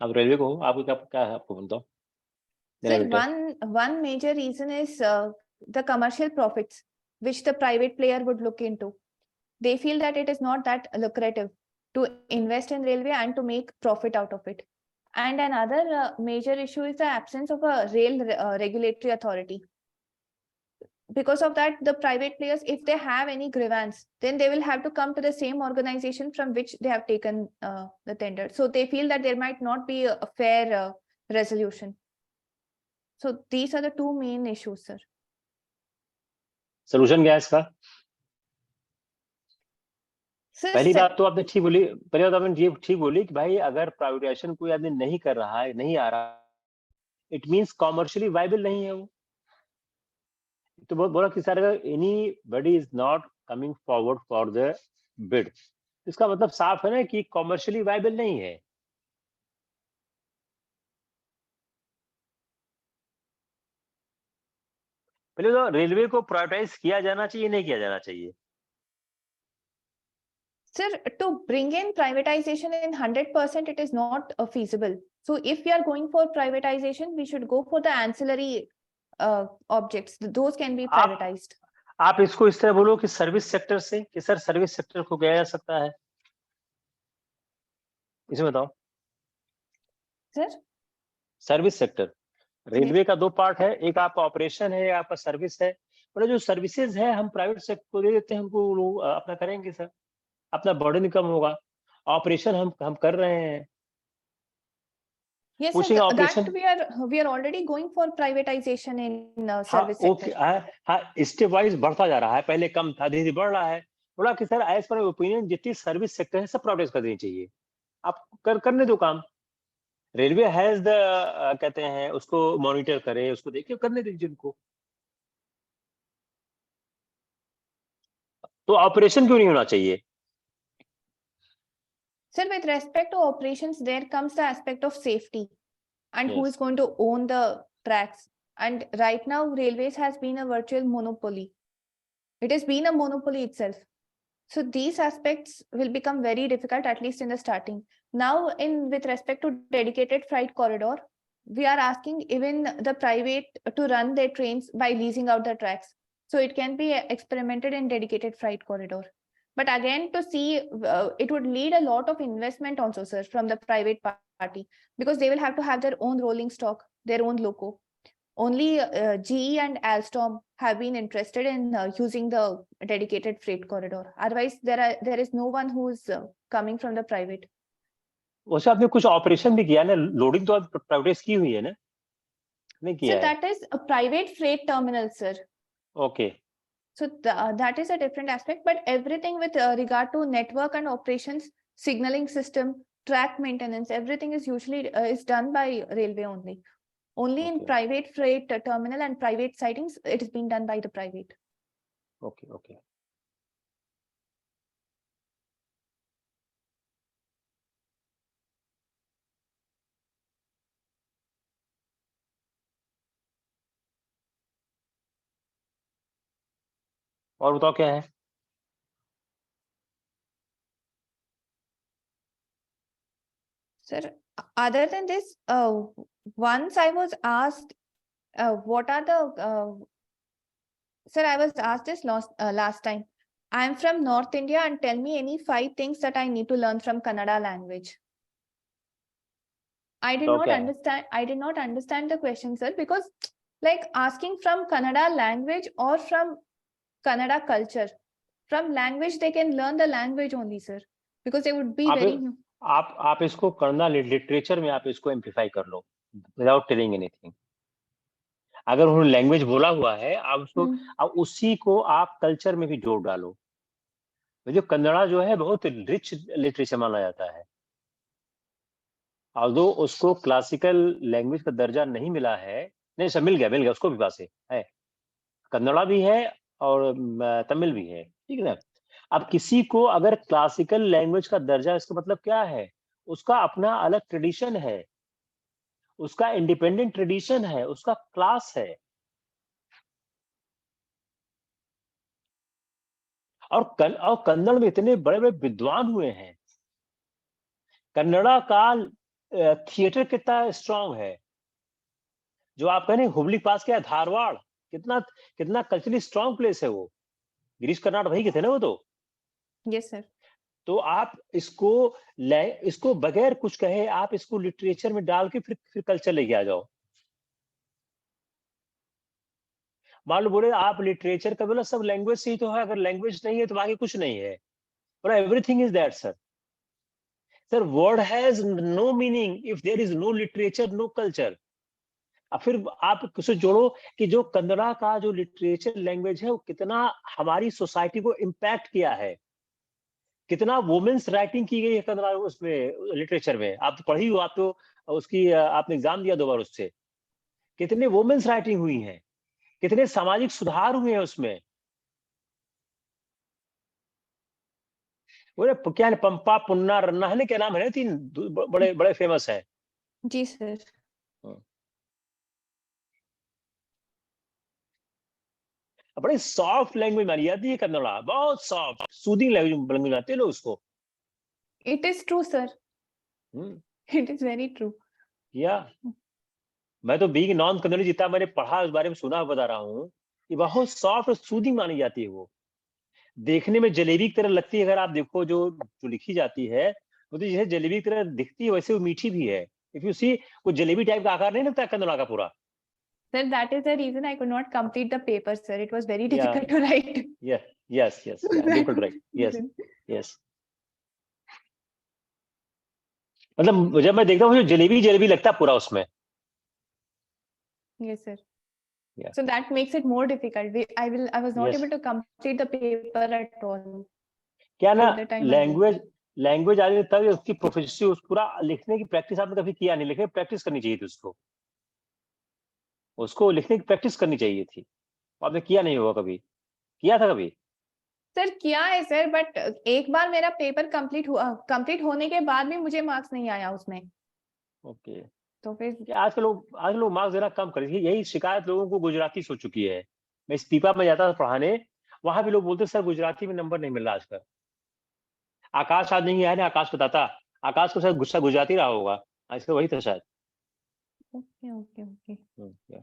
आप railway को हो, आपको क्या है, आपको बताओ। Sir, one major reason is the commercial profits which the private player would look into. They feel that it is not that lucrative to invest in railway and to make profit out of it. And another major issue is the absence of a rail regulatory authority. Because of that, the private players, if they have any grievance, then they will have to come to the same organization from which they have taken the tender. So they feel that there might not be a fair resolution. So these are the 2 main issues, sir. Solution क्या है इसका? Sir, पहली बात तो आपने ठीक बोली, पहली बात आपने ये ठीक बोली कि भाई अगर प्राइवेटाइजेशन कोई आदमी नहीं कर रहा है, नहीं आ रहा, इट मींस कॉमर्शियली वायबल नहीं है वो। तो बहुत बोला कि सर अगर anybody is not coming forward for the bid, इसका मतलब साफ है ना कि कॉमर्शियली वायबल नहीं है। पहले तो रेलवे को प्राइवेटाइज किया जाना चाहिए, नहीं किया जाना चाहिए? Sir, to bring in privatization in 100%, it is not feasible. So if we are going for privatization, we should go for the ancillary objects. Those can be privatized. आप इसको इस तरह बोलो कि सर्विस सेक्टर से, कि सर सर्विस सेक्टर को गया जा सकता है, इसे बताओ। सर, सर्विस सेक्टर रेलवे का 2 पार्ट है, एक आपका ऑपरेशन है, आपका सर्विस है। मतलब जो सर्विसेज है हम प्राइवेट सेक्टर को दे देते हैं, हमको लोग अपना करेंगे सर, अपना बर्डन कम होगा। ऑपरेशन हम कर रहे हैं। Yes, sir, that we are already going for privatization in service sector. हाँ, स्टेप वाइज बढ़ता जा रहा है, पहले कम था, धीरे-धीरे बढ़ रहा है। बोला कि सर एज पर ओपिनियन जितनी सर्विस सेक्टर है सब प्राइवेटाइज कर देनी चाहिए। आप करने दो काम। रेलवे हैज द कहते हैं उसको मॉनिटर करे, उसको देखिए, करने दीजिए उनको। तो ऑपरेशन क्यों नहीं होना चाहिए? Sir, with respect to operations, there comes the aspect of safety and Yes. who is going to own the tracks. And right now, railways has been a virtual monopoly. It has been a monopoly itself. So these aspects will become very difficult, at least in the starting. Now, with respect to dedicated freight corridor, we are asking even the private to run their trains by leasing out the tracks. So it can be experimented in dedicated freight corridor. But again, to see, it would lead a lot of investment also, sir, from the private party, because they will have to have their own rolling stock, their own loco. Only GE and Alstom have been interested in using the dedicated freight corridor. Otherwise, there is no one who is coming from the private. वैसे आपने कुछ operation भी किया ना, loading तो privatise की हुई है ना? नहीं So किया है? that is a private freight terminal, sir. Okay So that is a different aspect, but everything with regard to network and operations, signaling system, track maintenance, everything is usually is done by railway only. Only in Okay. private freight terminal and private sidings, it is being done by the private. Okay okay और बताओ क्या है? Sir, other than this, once I was asked, what are the, sir, I was asked this last time. I am from North India and tell me any 5 things that I need to learn from Kannada language. I did तो not क्या है? understand. I did not understand the question, sir, because like asking from Kannada language or from Kannada culture, from language they can learn the language only, sir, because they would be आप very. आप इसको Kannada literature में आप इसको amplify कर लो without telling anything. अगर उन्होंने language बोला हुआ है आप उसको अब उसी को आप कल्चर में भी जोड़ डालो। जो कन्नड़ा जो है बहुत रिच लिटरेचर माना जाता है, ऑल्दो उसको क्लासिकल लैंग्वेज का दर्जा नहीं मिला है, नहीं सब मिल गया उसको भी पास है, कन्नड़ा भी है और तमिल भी है, ठीक है ना। अब किसी को अगर क्लासिकल लैंग्वेज का दर्जा, इसका मतलब क्या है, उसका अपना अलग ट्रेडिशन है, उसका इंडिपेंडेंट ट्रेडिशन है, उसका क्लास है। और कन्नड़ में इतने बड़े बड़े विद्वान हुए हैं। कन्नड़ा का थिएटर कितना स्ट्रांग है, जो आप कह रहे हैं हुबली पास क्या है, धारवाड़, कितना कितना कल्चरली स्ट्रांग प्लेस है वो। गिरीश कर्नाड वही के थे ना वो तो। Yes sir. तो आप इसको बगैर कुछ कहे आप इसको लिटरेचर में डाल के फिर कल्चर लेके आ जाओ। मान लो बोले आप लिटरेचर का बोला सब लैंग्वेज से ही तो है, अगर लैंग्वेज नहीं है तो बाकी कुछ नहीं है, बोला everything is that sir. Sir word has no meaning if there is no literature no culture. अब फिर आप किसे जोड़ो कि जो कन्नड़ा का जो लिटरेचर लैंग्वेज है वो कितना हमारी सोसाइटी को इम्पैक्ट किया है, कितना वुमेन्स राइटिंग की गई है कन्नड़ा उसमें लिटरेचर में। आप तो पढ़ी हो, आप तो उसकी आपने एग्जाम दिया 2 बार उससे, कितने वुमेन्स राइटिंग हुई हैं, कितने सामाजिक सुधार हुए हैं उसमें। वो क्या है, पंपा पुन्ना रन्ना है ना, क्या नाम है, 3 बड़े बड़े फेमस है। जी सर। बड़ी सॉफ्ट लैंग्वेज मानी जाती है कन्नड़ा, बहुत सॉफ्ट सूदिंग लैंग्वेज आती है लोग उसको। It is true sir, it is very true. या मैं तो बीइंग नॉन कन्नड़ी जितना मैंने पढ़ा उस बारे में सुना बता रहा हूँ कि बहुत सॉफ्ट और सूदिंग मानी जाती है वो। देखने में जलेबी की तरह लगती है, अगर आप देखो जो जो लिखी जाती है वो तो जैसे जलेबी की तरह दिखती है वैसे वो मीठी भी है। इफ यू सी वो जलेबी टाइप का आकार नहीं लगता कन्नड़ा का पूरा। Sir, that is the reason I could not complete the paper, sir. It was very Yeah. difficult to write. Yes, difficult right. Yes. मतलब जब मैं देखता हूँ जलेबी जलेबी लगता है पूरा उसमें। Yes, sir. Yeah. So that makes it more difficult. I was not able to complete the paper at all. क्या ना Till the time लैंग्वेज आ गई तब उसकी प्रोफेसी उस पूरा लिखने की प्रैक्टिस आपने कभी किया नहीं, लिखने की प्रैक्टिस करनी चाहिए थी उसको लिखने की प्रैक्टिस करनी चाहिए थी, आपने किया नहीं होगा कभी, किया था कभी? सर किया है सर, बट एक बार मेरा पेपर कंप्लीट होने के बाद भी मुझे मार्क्स नहीं आया उसमें। ओके। तो फिर आजकल लोग मार्क्स देना कम कर दिए, यही शिकायत लोगों को गुजराती से हो चुकी है। मैं इस पीपा में जाता था पढ़ाने, वहां भी लोग बोलते सर गुजराती में नंबर नहीं मिल रहा आजकल। आकाश आज नहीं आया ना, आकाश बताता, आकाश को शायद गुस्सा गुजराती रहा होगा आजकल, वही था शायद। Okay okay okay yeah.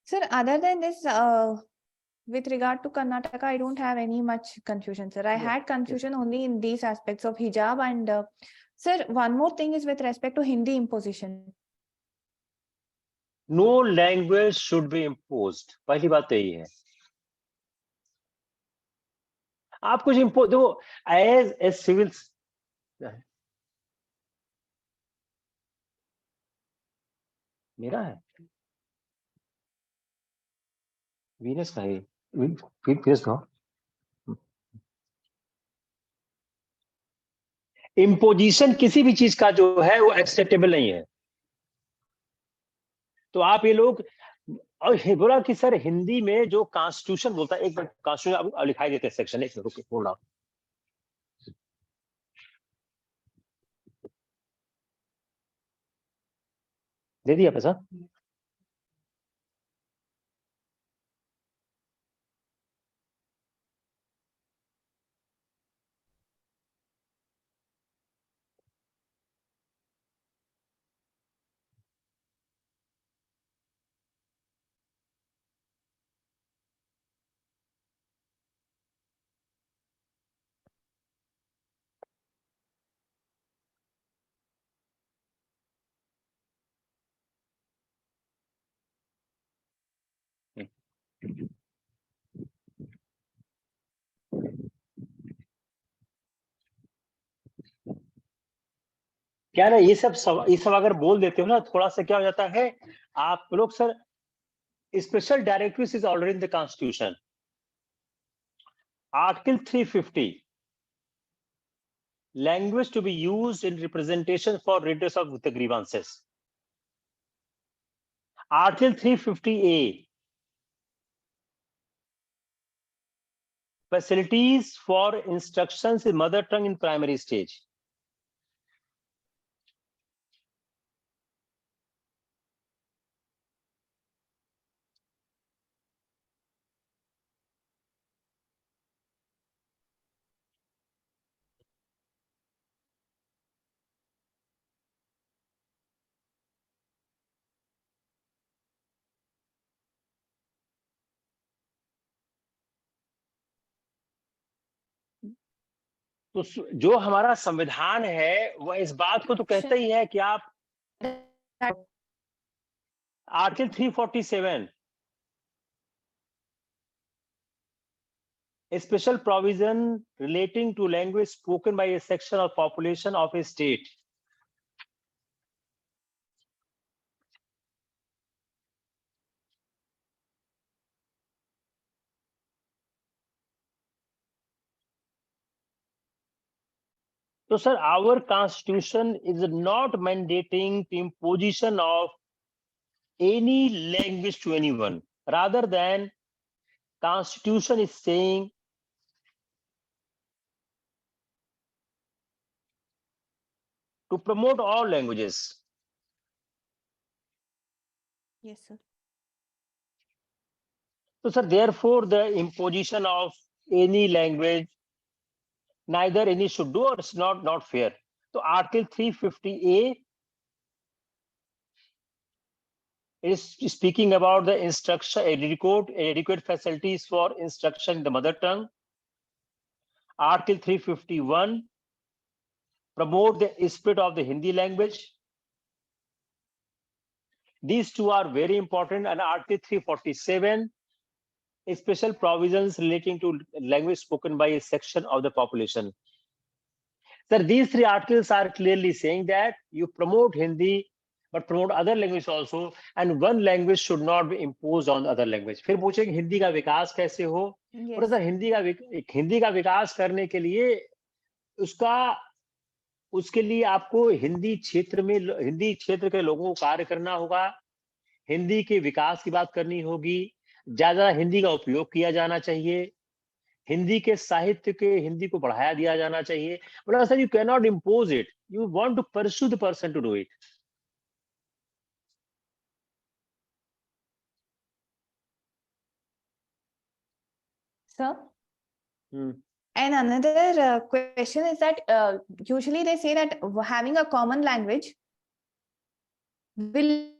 Sir, other than this with regard to Karnataka, I don't have any much confusion, sir. I had confusion only in these aspects of hijab and sir, one more thing is with respect to Hindi imposition. No language should be imposed, पहली बात तो यही है। आप कुछ impose देखो, as civil मेरा है वीनस का है वीनस का इम्पोजिशन किसी भी चीज का जो है वो एक्सेप्टेबल नहीं है। तो आप ये लोग और बोला कि सर हिंदी में जो कॉन्स्टिट्यूशन बोलता है, एक मिनट कॉन्स्टिट्यूशन अब लिखाई देते हैं सेक्शन, एक मिनट रुकिए बोल रहा हूं। दे दिया पैसा। क्या ना ये सब अगर बोल देते हो ना थोड़ा सा क्या हो जाता है आप लोग sir, special directories is already in the constitution. Article 350 language to be used in representation for redress of the grievances. Article 350A facilities for instructions in mother tongue in primary stage. तो जो हमारा संविधान है वह इस बात को तो कहता ही है कि आप article 347 a special provision relating to language spoken by a section of population of a state. So sir, our constitution is not mandating the imposition of any language to anyone. Rather than constitution is saying to promote all languages. Yes, sir. So sir, therefore the imposition of any language, neither any should do or it's not fair. So Article 350A is speaking about the instruction, adequate facilities for instruction in the mother tongue. Article 351 promote the spirit of the Hindi language. These two are very important. And Article 347 special provisions relating to language spoken by a section of the population. Sir, these three articles are clearly saying that you promote Hindi, but promote other language also, and one language should not be imposed on other language. फिर पूछेंगे हिंदी का विकास कैसे हो? Yes. और sir Hindi का विकास करने के लिए उसके लिए आपको हिंदी क्षेत्र के लोगों को कार्य करना होगा, हिंदी के विकास की बात करनी होगी, ज्यादा हिंदी का उपयोग किया जाना चाहिए, हिंदी के साहित्य के हिंदी को बढ़ाया दिया जाना चाहिए। बोला sir you can not impose it, you want to pursue the person to do it. Sir? And another question is that usually they say that having a common language will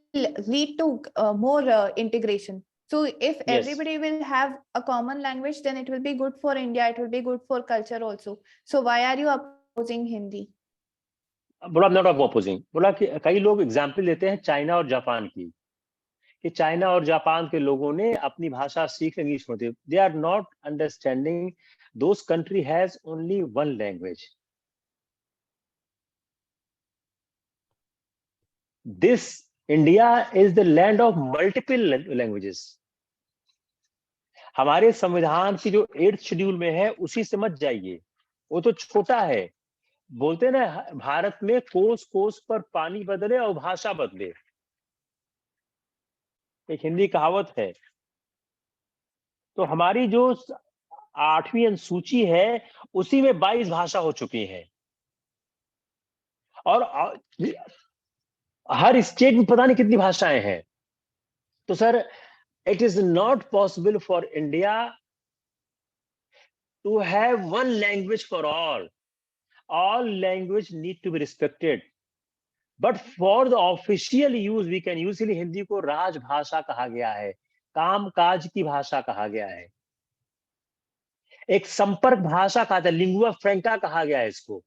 lead to more integration. So if everybody will have a common language, then it will be good for India, it will be good for culture also. So why are you opposing Hindi? बोला not opposing, बोला कि कई लोग example देते हैं China और Japan की, कि चाइना और जापान के लोगों ने अपनी भाषा सीखने की छोड़ दी। They are not understanding those country has only one language. This India is the land of multiple languages. हमारे संविधान की जो 8th शेड्यूल में है उसी से मत जाइए, वो तो छोटा है। बोलते ना, भारत में कोस कोस पर पानी बदले और भाषा बदले, एक हिंदी कहावत है। तो हमारी जो 8वीं अनुसूची है उसी में 22 भाषा हो चुकी है, और हर स्टेट में पता नहीं कितनी भाषाएं हैं। तो sir, it is not possible for India to have one language for all language need to be respected, but for the official use we can use. Hindi को राजभाषा कहा गया है, काम काज की भाषा कहा गया है, एक संपर्क भाषा कहा था, लिंगुआ फ्रैंका कहा गया है इसको।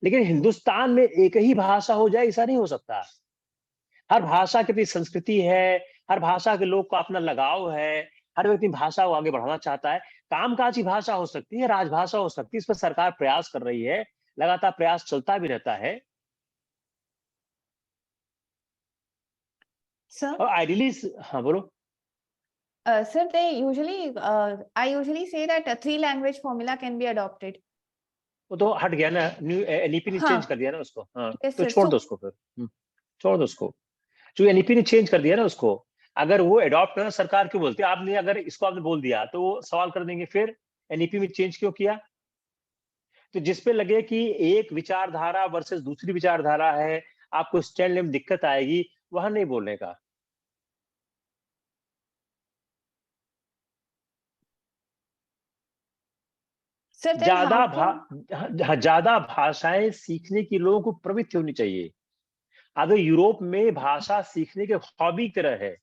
लेकिन हिंदुस्तान में एक ही भाषा हो जाए, ऐसा नहीं हो सकता। हर भाषा की अपनी संस्कृति है, हर भाषा के लोग को अपना लगाव है, हर व्यक्ति भाषा को आगे बढ़ाना चाहता है। कामकाजी भाषा हो सकती है, राजभाषा हो सकती है, इस पर सरकार प्रयास कर रही है, लगातार प्रयास चलता भी रहता है। Sir, और आइडियली, हाँ बोलो। sir, I usually say that a 3 language formula can be adopted. वो तो हट गया ना, न्यू एनईपी ने चेंज हाँ, कर दिया ना उसको। हाँ, yes तो sir. छोड़ दो So, उसको फिर। छोड़ दो उसको, जो एनईपी ने चेंज कर दिया ना उसको। अगर वो अडॉप्ट करना, सरकार क्यों बोलती है? आपने अगर इसको आपने बोल दिया तो वो सवाल कर देंगे फिर एनईपी में चेंज क्यों किया। तो जिसपे लगे कि एक विचारधारा वर्सेस दूसरी विचारधारा है, आपको स्टैंड लेने में दिक्कत आएगी, वहां नहीं बोलने का। sir, then how can ज्यादा भाषाएं सीखने की लोगों को प्रवृत्ति होनी चाहिए। अगर यूरोप में भाषा सीखने के हॉबी की तरह है।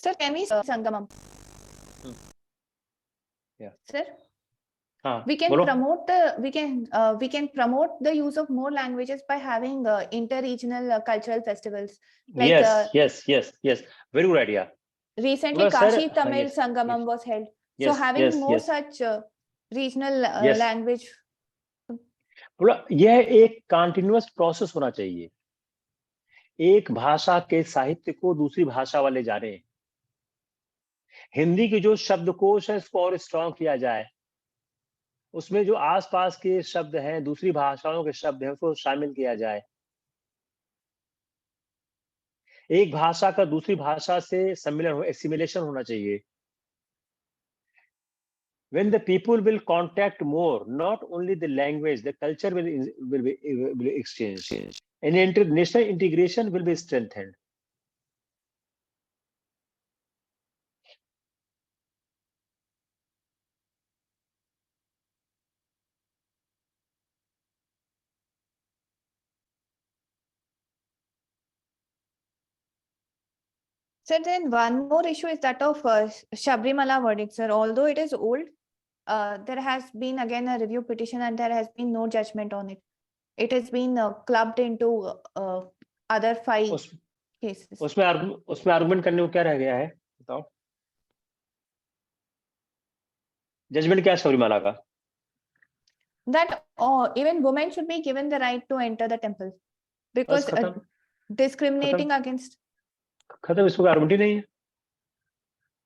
sir can we Sangamam? हम्म, या, Sir, हाँ we can बोलो। promote we can promote the use of more languages by having inter-regional cultural festivals like yes yes yes yes, very good idea. recently बोला sir, Kashi हाँ, Tamil yes Sangamam yes was held. So yes having yes more yes such regional yes, language. बोला यह एक continuous process होना चाहिए। एक भाषा के साहित्य को दूसरी भाषा वाले जाने, हिंदी की जो शब्दकोश है इसको और स्ट्रॉन्ग किया जाए, उसमें जो आसपास के शब्द हैं, दूसरी भाषाओं के शब्द हैं, उसको शामिल किया जाए। एक भाषा का दूसरी भाषा से सम्मिलन, एसिमिलेशन होना चाहिए। When the people will contact more, not only the language, the culture will be exchanged, and international integration will be strengthened. Sir, then one more issue is that of Shabrimala verdict, sir. Although it is old, there has been again a review petition and there has been no judgment on it. It has been clubbed into other 5 उस cases. उसमें argument करने को क्या रह गया है, बताओ। Judgement क्या है सबरीमाला का? That even women should be given the right to enter the temple बस because खत्म, खत्म, discriminating against. खत्म, इसमें आर्गुमेंट ही नहीं है।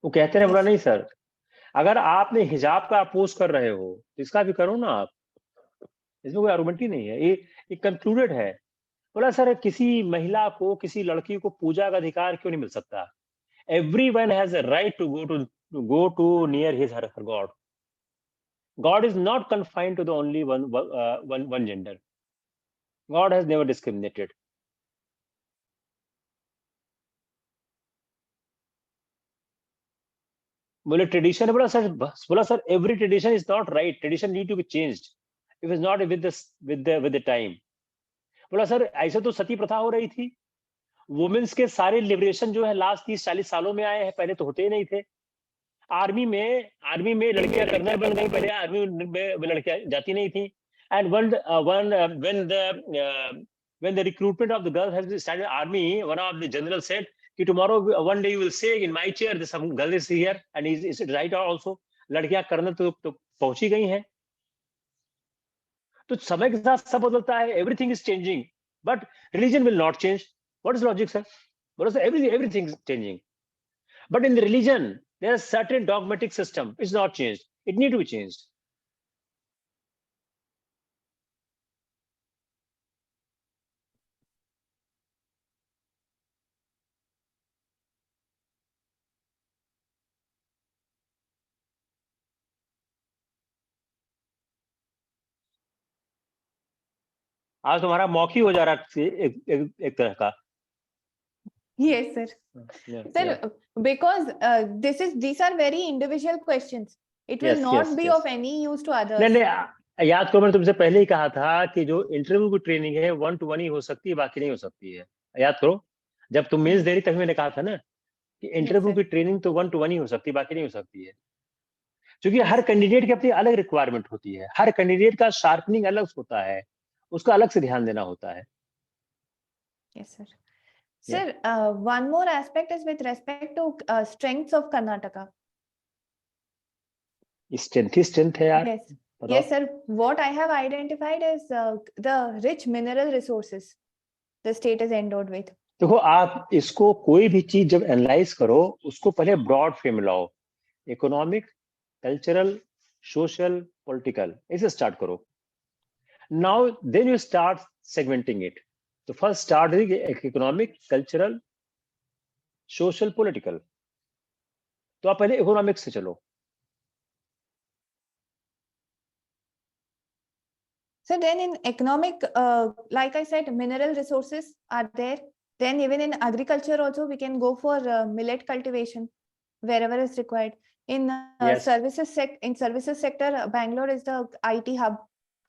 वो कहते रहे, बोला Yes. नहीं सर, अगर आपने हिजाब का अपोज कर रहे हो तो इसका भी करो ना आप, इसमें कोई आर्गुमेंट ही नहीं है, ये कंक्लूडेड है। बोला सर, किसी महिला को, किसी लड़की को पूजा का अधिकार क्यों नहीं मिल सकता? Everyone has a right to go to near his her God. God is not confined to the only one gender. God has never discriminated. बोले ट्रेडिशन, बोला sir every tradition is not right, tradition need to be changed if is not with the time. बोला sir ऐसे तो सती प्रथा हो रही थी, women's के सारे लिबरेशन जो है लास्ट 30-40 सालों में आए हैं, पहले तो होते ही नहीं थे। आर्मी में लड़कियां कर्नल बन गई, पहले आर्मी में लड़कियां जाती नहीं थी। And when the recruitment of the girls has started army, one of the general said कि tomorrow one day you will say in my chair there's some girl is here and is it right also, लड़कियां colonel तो पहुंची गई हैं। तो समय के साथ सब बदलता है, everything is changing, but religion will not change. What is logic sir? बोलो sir everything is changing, but in the religion there is certain dogmatic system, it's not changed, it need to be changed. आज तुम्हारा मौखी हो जा रहा है एक तरह का। Yes, sir. Yeah, Sir, yeah. because these are very individual questions. It will Yes, not yes, be yes. of any use to others. नहीं, याद करो मैंने तुमसे पहले ही कहा था कि जो इंटरव्यू की ट्रेनिंग है 1 to 1 ही हो सकती है, बाकी नहीं हो सकती है। याद करो, जब तुम मेंस दे रही तभी मैंने कहा था ना कि इंटरव्यू sir. की ट्रेनिंग तो 1 to 1 ही हो सकती है, बाकी नहीं हो सकती है। क्योंकि हर कैंडिडेट की अपनी अलग रिक्वायरमेंट होती है, हर कैंडिडेट का शार्पनिंग अलग होता है, उसका अलग से ध्यान देना होता है। Yes, sir. Sir, one more aspect is with respect to strengths of Karnataka. Strength है यार। Yes. Yes, sir. What I have identified is the rich mineral resources the state is endowed with. देखो, आप इसको कोई भी चीज जब analyse करो उसको पहले ब्रॉड फ्रेम में लाओ, इकोनॉमिक, कल्चरल, सोशल, पॉलिटिकल, ऐसे स्टार्ट करो। Now then you start segmenting it. तो first start economic, cultural, social, political. तो आप पहले इकोनॉमिक से चलो। So then in economic, like I said, mineral resources are there. Then even in agriculture also, we can go for millet cultivation wherever is required. In Yes. services sector, Bangalore is the IT hub.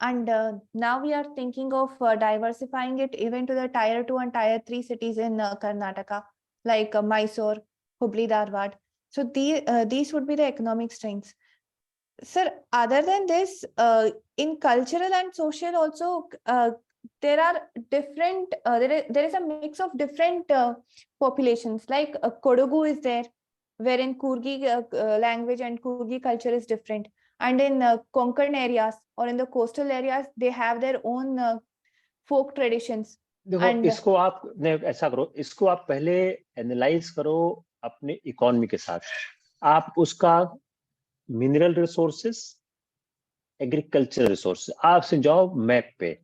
And now we are thinking of diversifying it even to the tier 2 and tier 3 cities in Karnataka, like Mysore, Hubli, Dharwad. So these would be the economic strengths. Sir, other than this, in cultural and social also, there are different, there is a mix of different populations, like Kodagu is there, wherein Kurgi language and Kurgi culture is different. And in Konkan areas or in the coastal areas, they have their own folk traditions. देखो, इसको आप ऐसा करो, इसको आप पहले analyse करो अपने इकोनॉमी के साथ। आप उसका मिनरल रिसोर्सेस, एग्रीकल्चर रिसोर्सेस, आप से जाओ मैप पे,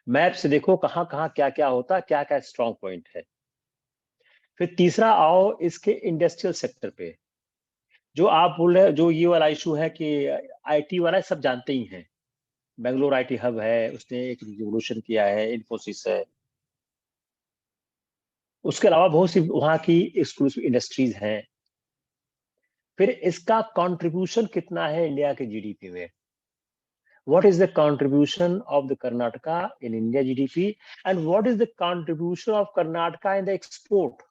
मैप से देखो कहाँ कहाँ क्या क्या होता, क्या क्या स्ट्रॉन्ग पॉइंट है। फिर तीसरा आओ इसके इंडस्ट्रियल सेक्टर पे। जो आप बोल रहे, जो ये वाला इशू है कि आईटी वाला, सब जानते ही हैं, बेंगलोर आईटी हब है, उसने एक रिवोल्यूशन किया है, इन्फोसिस है। उसके अलावा बहुत सी वहां की एक्सक्लूसिव इंडस्ट्रीज हैं। फिर इसका कंट्रीब्यूशन कितना है इंडिया के जीडीपी में? What is the contribution of the Karnataka in India GDP, and what is the contribution of Karnataka in the export?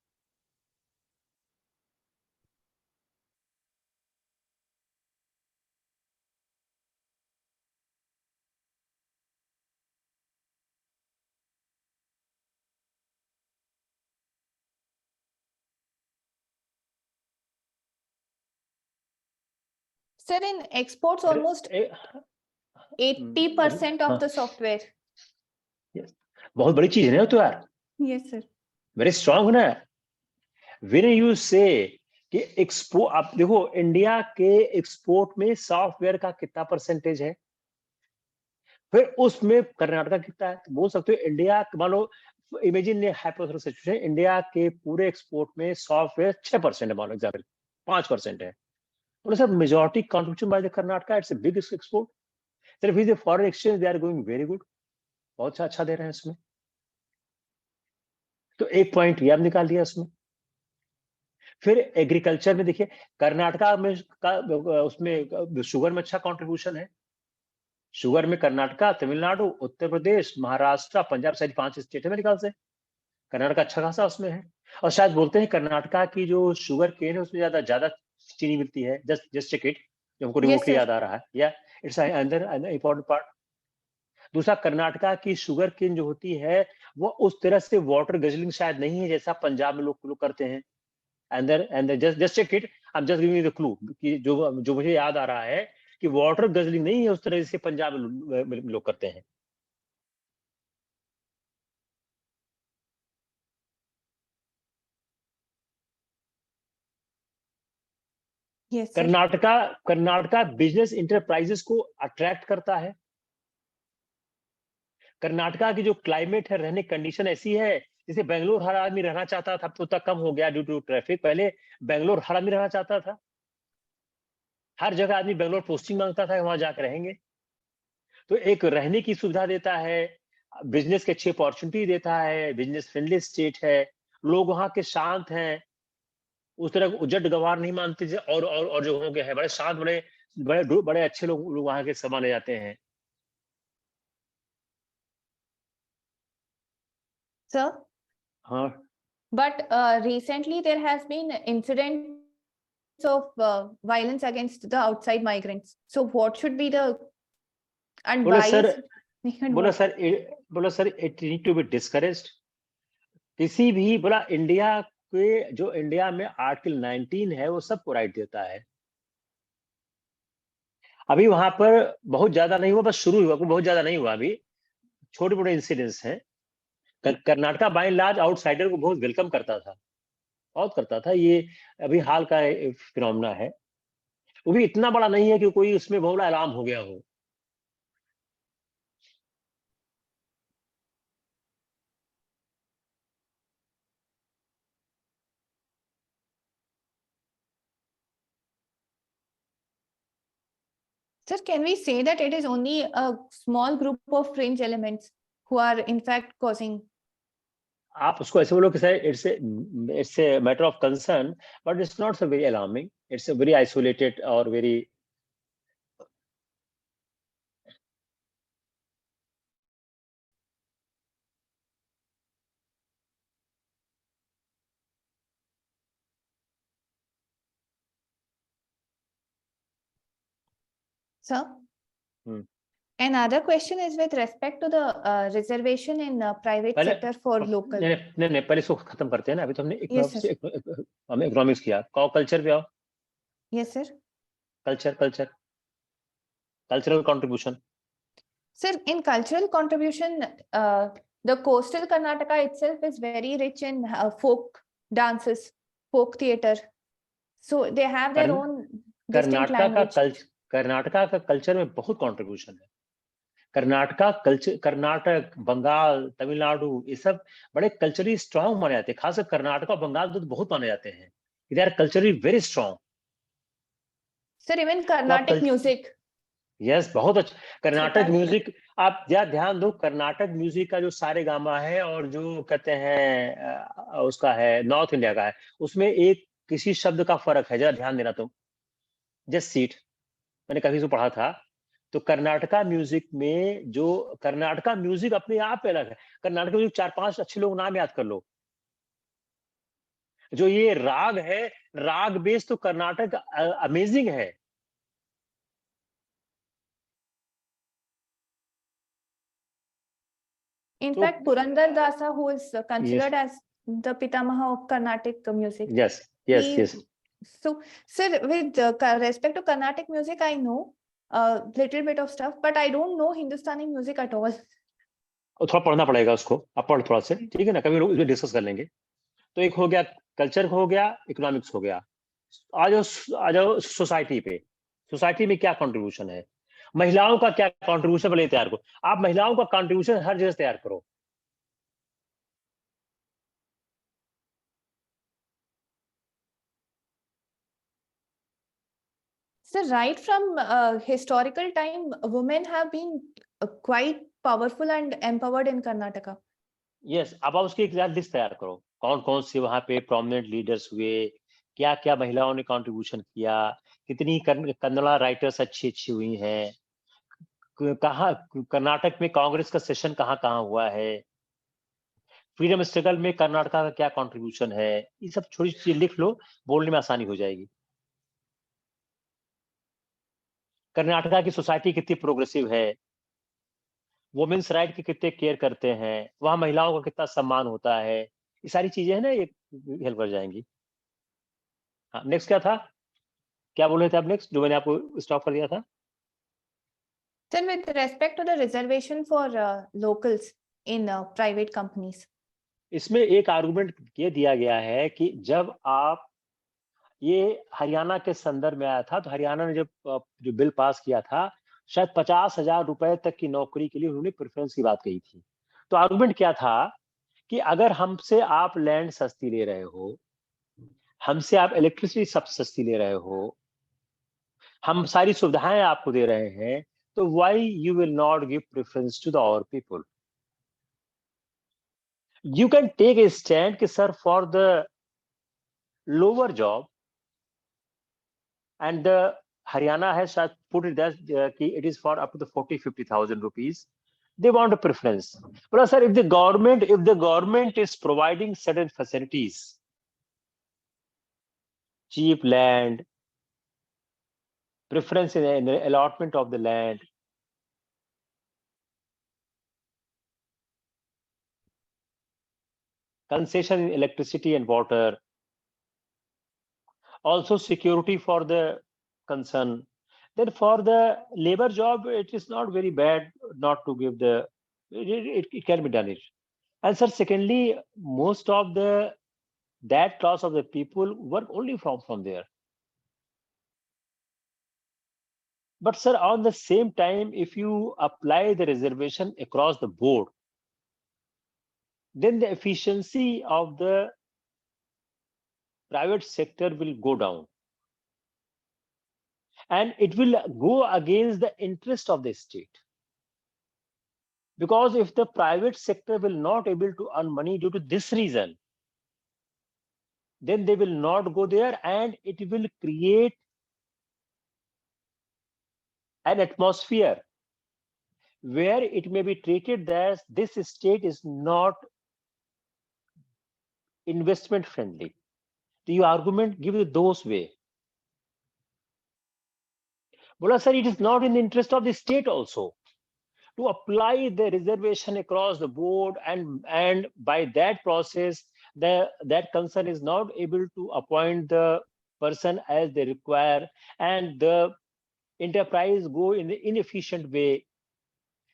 Sir, in exports, almost 80% of the software. Yes. बहुत बड़ी चीज है ना तो यार। Yes, sir. Very strong ना। When you say कि export, आप देखो इंडिया के एक्सपोर्ट में सॉफ्टवेयर का कितना परसेंटेज है, फिर उसमें कर्नाटका कितना है। तो बोल सकते हो इंडिया, मान लो इमेजिन हाइपोथेटिकल सिचुएशन, इंडिया के पूरे एक्सपोर्ट में सॉफ्टवेयर 6% है, मान लो एग्जाम्पल 5% है। What is the majority contribution by the Karnataka? It's the biggest export. Sir, with the foreign exchange, they are going very good. बहुत अच्छा दे रहे हैं इसमें। तो एक पॉइंट ये आप निकाल दिया इसमें। फिर एग्रीकल्चर में देखिए कर्नाटका में उसमें शुगर में अच्छा कंट्रीब्यूशन है। शुगर में कर्नाटका, तमिलनाडु, उत्तर प्रदेश, महाराष्ट्र, पंजाब, सारी 5 स्टेट है मेरे ख्याल से। कर्नाटका अच्छा खासा उसमें है। और शायद बोलते हैं कर्नाटका की जो शुगर केन है उसमें ज्यादा ज्यादा चीनी मिलती है। जस्ट चेक इट, जो हमको Yes, रिमोटली sir. याद आ रहा है। या इट्स अंदर इंपॉर्टेंट पार्ट। दूसरा, कर्नाटका की शुगर केन जो होती है वो उस तरह से वाटर गजलिंग शायद नहीं है जैसा पंजाब में लोग करते हैं। अंदर just check it, I am just giving the clue कि जो मुझे याद आ रहा है कि वाटर गजलिंग नहीं है उस तरह से पंजाब में लोग करते हैं। Yes, sir. Karnataka business enterprises को अट्रैक्ट करता है। कर्नाटका की जो क्लाइमेट है, रहने कंडीशन ऐसी है जैसे बेंगलोर हर आदमी रहना चाहता था, अब तो तक कम हो गया ड्यू टू ट्रैफिक। पहले बेंगलोर हर आदमी रहना चाहता था, हर जगह आदमी बेंगलोर पोस्टिंग मांगता था, वहां जाकर रहेंगे। तो एक रहने की सुविधा देता है, बिजनेस की अच्छी अपॉर्चुनिटी देता है, बिजनेस फ्रेंडली स्टेट है, लोग वहां के शांत हैं, उस तरह उजट गवार नहीं मानते थे। और जो हो गया है बड़े शांत, बड़े बड़े बड़े अच्छे लोग वहां के सब माने जाते हैं। Sir, हाँ, but recently there has been incidents of violence against the outside migrants. So what should be the and बोले why सर, is and बोला what? सर बोला sir it need to be discouraged. किसी भी बोला इंडिया के, जो इंडिया में आर्टिकल 19 है वो सबको राइट देता है। अभी वहां पर बहुत ज्यादा नहीं हुआ, बस शुरू हुआ, बहुत ज्यादा नहीं हुआ अभी, छोटे मोटे इंसिडेंट्स हैं। Karnataka by and large outsider को बहुत वेलकम करता था, बहुत करता था। ये अभी हाल का फिनोमेना है, वो भी इतना बड़ा नहीं है कि कोई उसमें बहुत बड़ा अलार्म हो गया हो। Sir, can we say that it is only a small group of fringe elements who are in fact causing? आप उसको ऐसे बोलो कि sir it's a matter of concern, but it's not so very alarming, it's very isolated और very. Sir, another question is with respect to the reservation in private पहले sector for local. नहीं, पहले इसको खत्म करते हैं ना। अभी तो हमने Yes, sir. हमने इकोनॉमिक्स किया, कल्चर पे आओ। Yes, sir. Cultural contribution. Sir, in cultural contribution, the coastal Karnataka itself is very rich in folk dances, folk theatre. So they have their own distinct language. Karnataka का culture में बहुत contribution है। Karnataka culture, Karnataka, Bengal, Tamil Nadu, ये सब बड़े culturally strong माने जाते हैं। खासकर कर्नाटक और बंगाल तो बहुत माने जाते हैं, they are culturally very strong. Sir, even तो आप Carnatic music. यस, बहुत अच्छा कर्नाटक That- म्यूजिक। आप ध्यान दो, कर्नाटक म्यूजिक का जो सारे गामा है और जो कहते हैं उसका है नॉर्थ इंडिया का है, उसमें एक किसी शब्द का फर्क है, जरा ध्यान देना तुम। जस्ट सीट, मैंने कभी से पढ़ा था। तो कर्नाटका म्यूजिक में जो कर्नाटका म्यूजिक अपने आप पे अलग है। कर्नाटक म्यूजिक 4-5 अच्छे लोग नाम याद कर लो। जो ये राग है, राग बेस तो कर्नाटक अमेजिंग है। In तो fact, Purandar Dasa, who is considered as the Pitamaha of Carnatic music. Yes he- yes. So, sir, with respect to Carnatic music, I know a little bit of stuff, but I don't know Hindustani music at all. और थोड़ा पढ़ना पड़ेगा उसको, आप पढ़ थोड़ा से, ठीक है ना, कभी लोग इसमें डिस्कस कर लेंगे। तो एक हो गया कल्चर, हो गया इकोनॉमिक्स, हो गया। आ जाओ सोसाइटी पे। सोसाइटी में क्या कंट्रीब्यूशन है, महिलाओं का क्या कंट्रीब्यूशन पहले तैयार करो। आप महिलाओं का कंट्रीब्यूशन हर जगह तैयार करो। So, right from historical time, women have been quite powerful and empowered in Karnataka. Yes, अब आप उसकी एक लिस्ट तैयार करो, कौन कौन से वहां पे प्रोमिनेंट लीडर्स हुए, क्या क्या महिलाओं ने कंट्रीब्यूशन किया, कितनी कन्नड़ा राइटर्स अच्छी अच्छी हुई हैं, कहाँ कर्नाटक में कांग्रेस का सेशन कहाँ कहाँ हुआ है, फ्रीडम स्ट्रगल में कर्नाटक का क्या कंट्रीब्यूशन है, ये सब छोटी चीजें लिख लो, बोलने में आसानी हो जाएगी। कर्नाटका की सोसाइटी कितनी प्रोग्रेसिव है, वुमेन्स राइट की कितने केयर करते हैं, वहां महिलाओं का कितना सम्मान होता है, ये सारी चीजें है ना, ये हेल्प कर जाएंगी। हाँ, नेक्स्ट क्या था, क्या बोल रहे थे आप नेक्स्ट, जो मैंने आपको स्टॉप कर दिया था? Sir, with respect to the reservation for locals in private companies. इसमें एक आर्गुमेंट ये दिया गया है कि जब आप, ये हरियाणा के संदर्भ में आया था, तो हरियाणा ने जब जो बिल पास किया था, शायद 50,000 रुपए तक की नौकरी के लिए उन्होंने प्रेफरेंस की बात कही थी। तो आर्गुमेंट क्या था कि अगर हमसे आप लैंड सस्ती ले रहे हो, हमसे आप इलेक्ट्रिसिटी सब सस्ती ले रहे हो, हम सारी सुविधाएं आपको दे रहे हैं, तो why you will not give preference to the our people? You can take a stand कि sir, for the lower job, and the Haryana has put it that it is for up to the 40-50,000 rupees. They want a preference. But sir, if the government is providing certain facilities, cheap land, preference in the allotment of the land, concession in electricity and water, also security for the concern, then for the labor job, it is not very bad not to give the, it can be done it. And sir, secondly, most of that class of the people work only from there. But sir, on the same time, if you apply the reservation across the board, then the efficiency of the private sector will go down, and it will go against the interest of the state. Because if the private sector will not able to earn money due to this reason, then they will not go there, and it will create an atmosphere where it may be treated as this state is not investment friendly. The argument give you those way. Bola sir, it is not in the interest of the state also to apply the reservation across the board, and by that process, that concern is not able to appoint the person as they require, and the enterprise go in the inefficient way,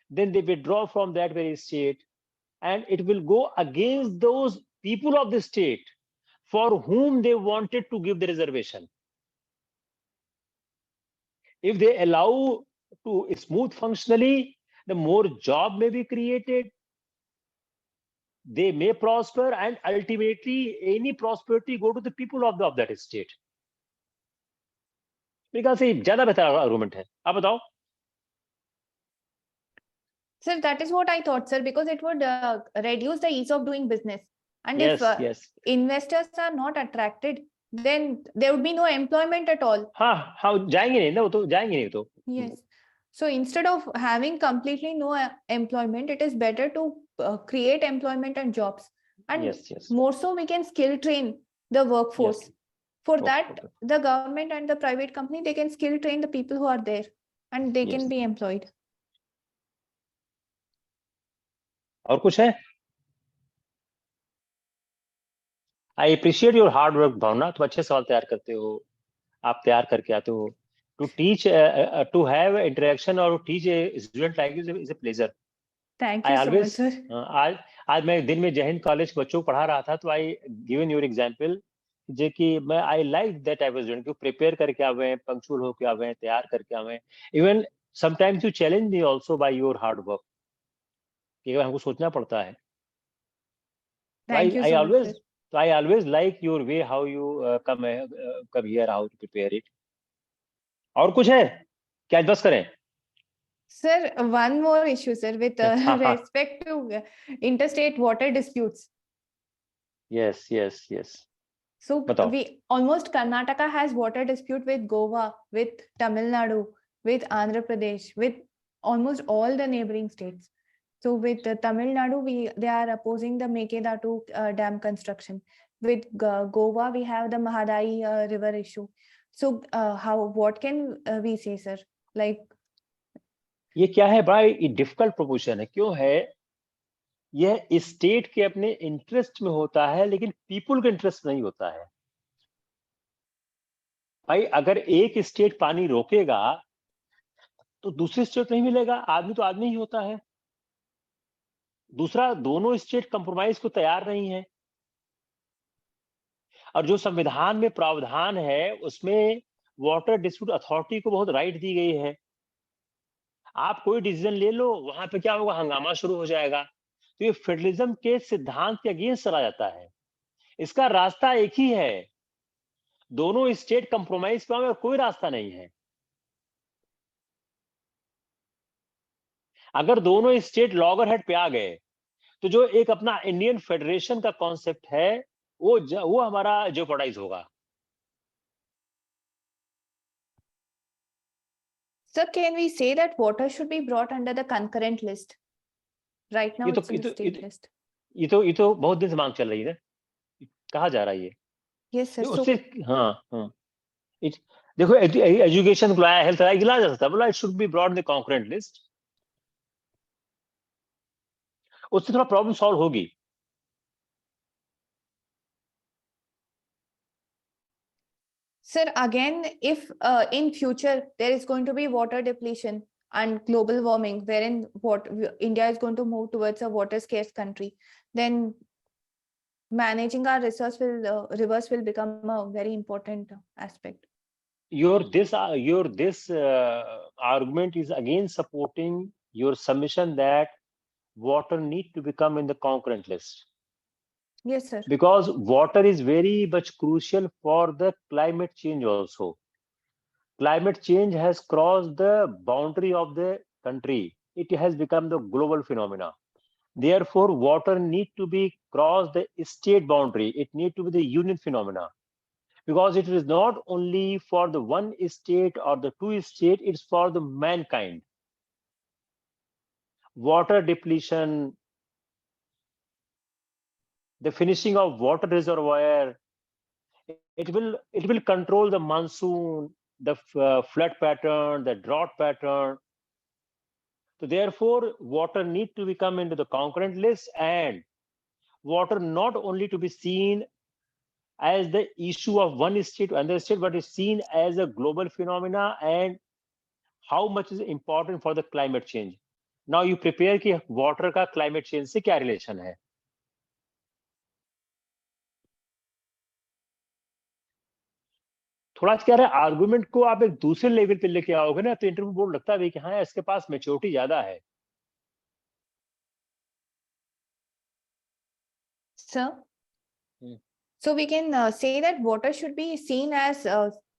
then they withdraw from that very state, and it will go against those people of the state for whom they wanted to give the reservation. If they allow to smooth functionally, the more job may be created, they may prosper, and ultimately any prosperity go to the people of that state. मेरे ख्याल से ज्यादा बेहतर argument है, आप बताओ। Sir, that is what I thought, sir, because it would reduce the ease of doing business. And yes, if yes. investors are not attracted, then there would be no employment at all. हाँ जाएंगे नहीं ना, वो तो जाएंगे नहीं तो। Yes. So instead of having completely no employment, it is better to create employment and jobs. And yes. more so, we can skill train the workforce. Yes. For that, the government and the private company, they can skill train the people who are there, and they can be employed. और कुछ है? I appreciate your hard work Bhavana, तुम अच्छे सवाल तैयार करते हो, आप तैयार करके आते हो। To teach, to have interaction और teach a student like you is a pleasure. Thank you so much sir. आज मैं दिन में जय हिंद कॉलेज बच्चों को पढ़ा रहा था, तो आई गिवन योर एग्जांपल जे कि मैं I like that type of student जो प्रिपेयर करके आवे हैं, पंक्चुअल होके आवे हैं, तैयार करके आवे हैं। Even sometimes you challenge me also by your hard work, कि हमको सोचना पड़ता है। Thank you so much sir. So I always like your way how you come here, how to prepare it. और कुछ है क्या, बस करें? Sir, one more issue, sir, with respect to interstate water disputes. Yes. So बताओ। we almost Karnataka has water dispute with Goa, with Tamil Nadu, with Andhra Pradesh, with almost all the neighboring states. So with Tamil Nadu, they are opposing the Mekedatu dam construction. With Goa, we have the Mahadai river issue. So what can we say, sir? Like, ये क्या है भाई, ये difficult proposition है। क्यों है? यह state के अपने इंटरेस्ट में होता है, लेकिन पीपुल के इंटरेस्ट नहीं होता है। भाई अगर एक स्टेट पानी रोकेगा तो दूसरी स्टेट नहीं मिलेगा, आदमी तो आदमी ही होता है। दूसरा, दोनों स्टेट कंप्रोमाइज को तैयार नहीं है। और जो संविधान में प्रावधान है उसमें वाटर डिस्प्यूट अथॉरिटी को बहुत राइट दी गई है। आप कोई डिसीजन ले लो, वहां पे क्या होगा, हंगामा शुरू हो जाएगा। तो ये फेडरलिज्म के सिद्धांत के अगेंस्ट चला जाता है। इसका रास्ता एक ही है, दोनों स्टेट कंप्रोमाइज पे आए, और कोई रास्ता नहीं है। अगर दोनों स्टेट लॉगर हेड पे आ गए तो जो एक अपना इंडियन फेडरेशन का कॉन्सेप्ट है वो हमारा जेओपार्डाइज होगा। sir, can we say that water should be brought under the concurrent list? Right now, it's in the state list. ये तो बहुत दिन से मांग चल रही है। कहा जा रहा है ये? Yes, sir. उससे हाँ हाँ, देखो एजुकेशन को लाया, हेल्थ लाया, जा सकता है, बोला it should be brought the concurrent list. उससे थोड़ा प्रॉब्लम सॉल्व होगी। Sir, again, if in future there is going to be water depletion and global warming, wherein India is going to move towards a water scarce country, then managing our rivers will become a very important aspect. Your this argument is again supporting your submission that water need to become in the concurrent list. Yes, sir. Because water is very much crucial for the climate change also. Climate change has crossed the boundary of the country. It has become the global phenomena. Therefore, water need to be cross the state boundary. It need to be the union phenomena. Because it is not only for the one state or the two state, it's for the mankind. Water depletion, the finishing of water reservoir, it will control the monsoon, the flood pattern, the drought pattern. So therefore, water need to become into the concurrent list, and water not only to be seen as the issue of one state to another state, but is seen as a global phenomena and how much is important for the climate change. Now you prepare कि water का climate change से क्या relation है? थोड़ा क्या है, argument को आप एक दूसरे लेवल पे लेके आओगे ना, तो इंटरव्यू बोर्ड लगता है कि हाँ इसके पास मैच्योरिटी ज्यादा है। Sir, so we can say that water should be seen as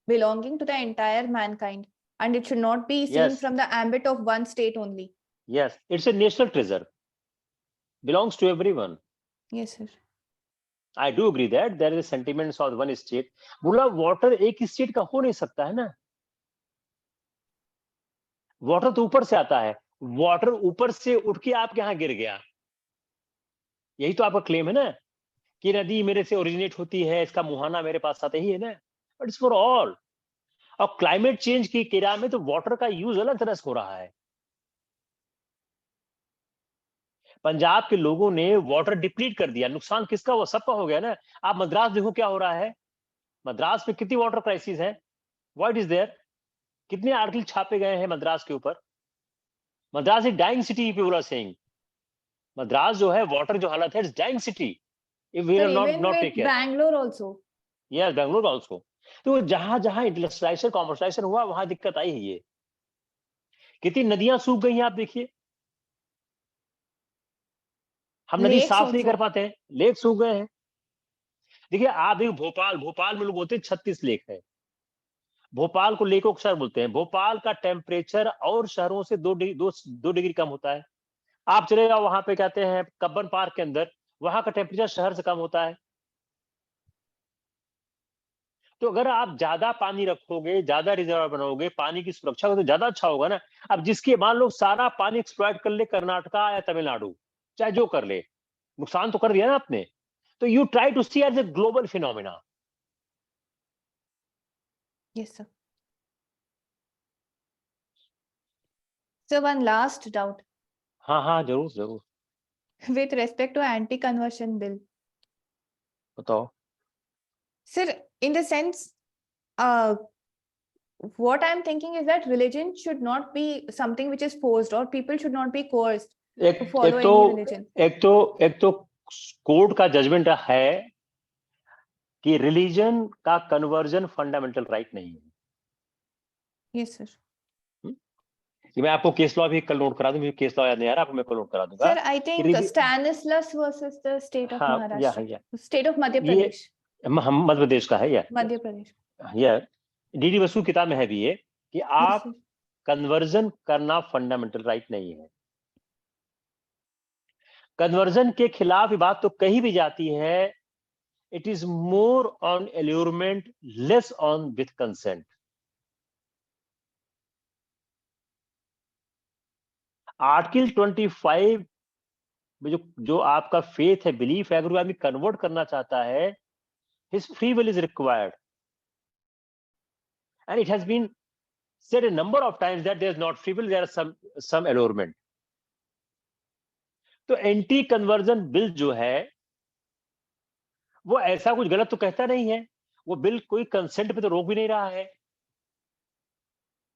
belonging to the entire mankind, and it should not be seen from the ambit of one state only. Yes, it's a national treasure, belongs to everyone. Yes, sir. I do agree that there is a sentiments of one state. बोला water एक state का हो नहीं सकता है ना, water तो ऊपर से आता है, वाटर ऊपर से उठ के आपके यहाँ गिर गया, यही तो आपका क्लेम है ना कि नदी मेरे से ओरिजिनेट होती है, इसका मुहाना मेरे पास आता ही है ना। But it's for all. और क्लाइमेट चेंज की किरा में तो वाटर का यूज अलग तरह से हो रहा है। पंजाब के लोगों ने वाटर डिप्लीट कर दिया, नुकसान किसका? वो सबका हो गया ना। आप मद्रास देखो क्या हो रहा है, मद्रास में कितनी वाटर क्राइसिस है, व्हाट इज देयर, कितने आर्टिकल छापे गए हैं मद्रास के ऊपर। Madras is dying city, people are saying Madras जो है वाटर जो हालत है, it's dying city if we are not take care. Bangalore also, yes Bangalore also. तो जहां जहां इंडस्ट्रियलाइजेशन कॉमर्शियलाइजेशन हुआ वहां दिक्कत आई है। ये कितनी नदियां सूख गई हैं आप देखिए, हम नदी साफ नहीं कर पाते हैं, लेक सूख गए हैं। देखिए आप देखिए भोपाल में लोग बोलते हैं 36 लेक है, भोपाल को लेको शहर बोलते हैं। भोपाल का टेम्परेचर और शहरों से 2 डिग्री कम होता है। आप चले जाओ वहां पे कहते हैं कब्बन पार्क के अंदर, वहां का टेम्परेचर शहर से कम होता है। तो अगर आप ज्यादा पानी रखोगे, ज्यादा रिजर्व बनाओगे, पानी की सुरक्षा को, तो ज्यादा अच्छा होगा ना। अब जिसके मान लो सारा पानी एक्सप्लॉइट कर ले कर्नाटका या तमिलनाडु, चाहे जो कर ले, नुकसान तो कर दिया ना आपने। तो you try to see as a global phenomena. Yes, sir. So one last doubt हाँ हाँ, जरूर जरूर, with respect to anti-conversion bill. बताओ। Sir, in the sense, uh, what I'm thinking is that religion should not be something which is forced, or people should not be coerced to एक follow एक तो any religion. एक तो court का judgement है कि religion का conversion fundamental right नहीं है। Yes, sir. कि मैं आपको केस लॉ भी कल नोट करा दूं, मुझे केस लॉ याद नहीं आ रहा, आपको मैं कल नोट करा दूंगा। Sir, I think Stanislas versus the state of हाँ, Maharashtra, या state of Madhya ये Pradesh. मध्य प्रदेश का है, या Madhya Pradesh. डीडी बसु किताब में है भी ये कि Yes, आप sir. कन्वर्जन करना फंडामेंटल राइट नहीं है। कन्वर्जन के खिलाफ ये बात तो कही भी जाती है, it is more on allurement, less on with consent. Article 25 में जो आपका फेथ है, बिलीफ है, अगर वो आदमी कन्वर्ट करना चाहता है, his free will is required, and it has been said a number of times that there is not free will, there is some allurement. तो एंटी कन्वर्जन बिल जो है वो ऐसा कुछ गलत तो कहता नहीं है, वो बिल कोई कंसेंट पे तो रोक भी नहीं रहा है।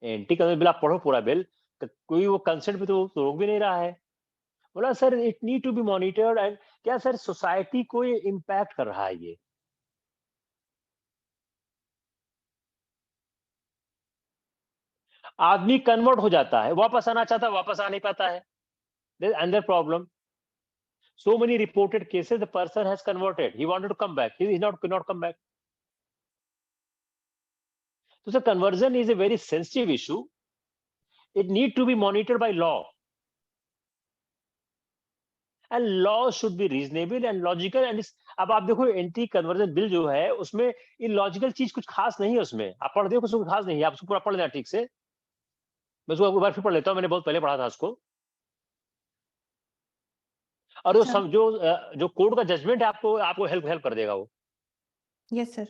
एंटी कन्वर्जन बिल आप पढ़ो पूरा बिल, तो कोई वो कंसेंट पे तो रोक भी नहीं रहा है। बोला sir it need to be monitored, and क्या सर सोसाइटी को ये इम्पैक्ट कर रहा है। ये आदमी कन्वर्ट हो जाता है, वापस आना चाहता है, वापस आ नहीं पाता है, there is another problem. So many reported cases, the person has converted, he wanted to come back, he is not, could not come back. So the conversion is a very sensitive issue, it need to be monitored by law, and law should be reasonable and logical, and अब आप देखो anti conversion bill जो है उसमें illogical चीज कुछ खास नहीं है, उसमें आप पढ़ देखो कुछ खास नहीं है, आप उसको पूरा पढ़ लेना ठीक से। मैं उसको एक बार फिर पढ़ लेता हूँ, मैंने बहुत पहले पढ़ा था उसको। और जो कोर्ट का जजमेंट है आपको आपको हेल्प कर देगा वो। Yes, sir.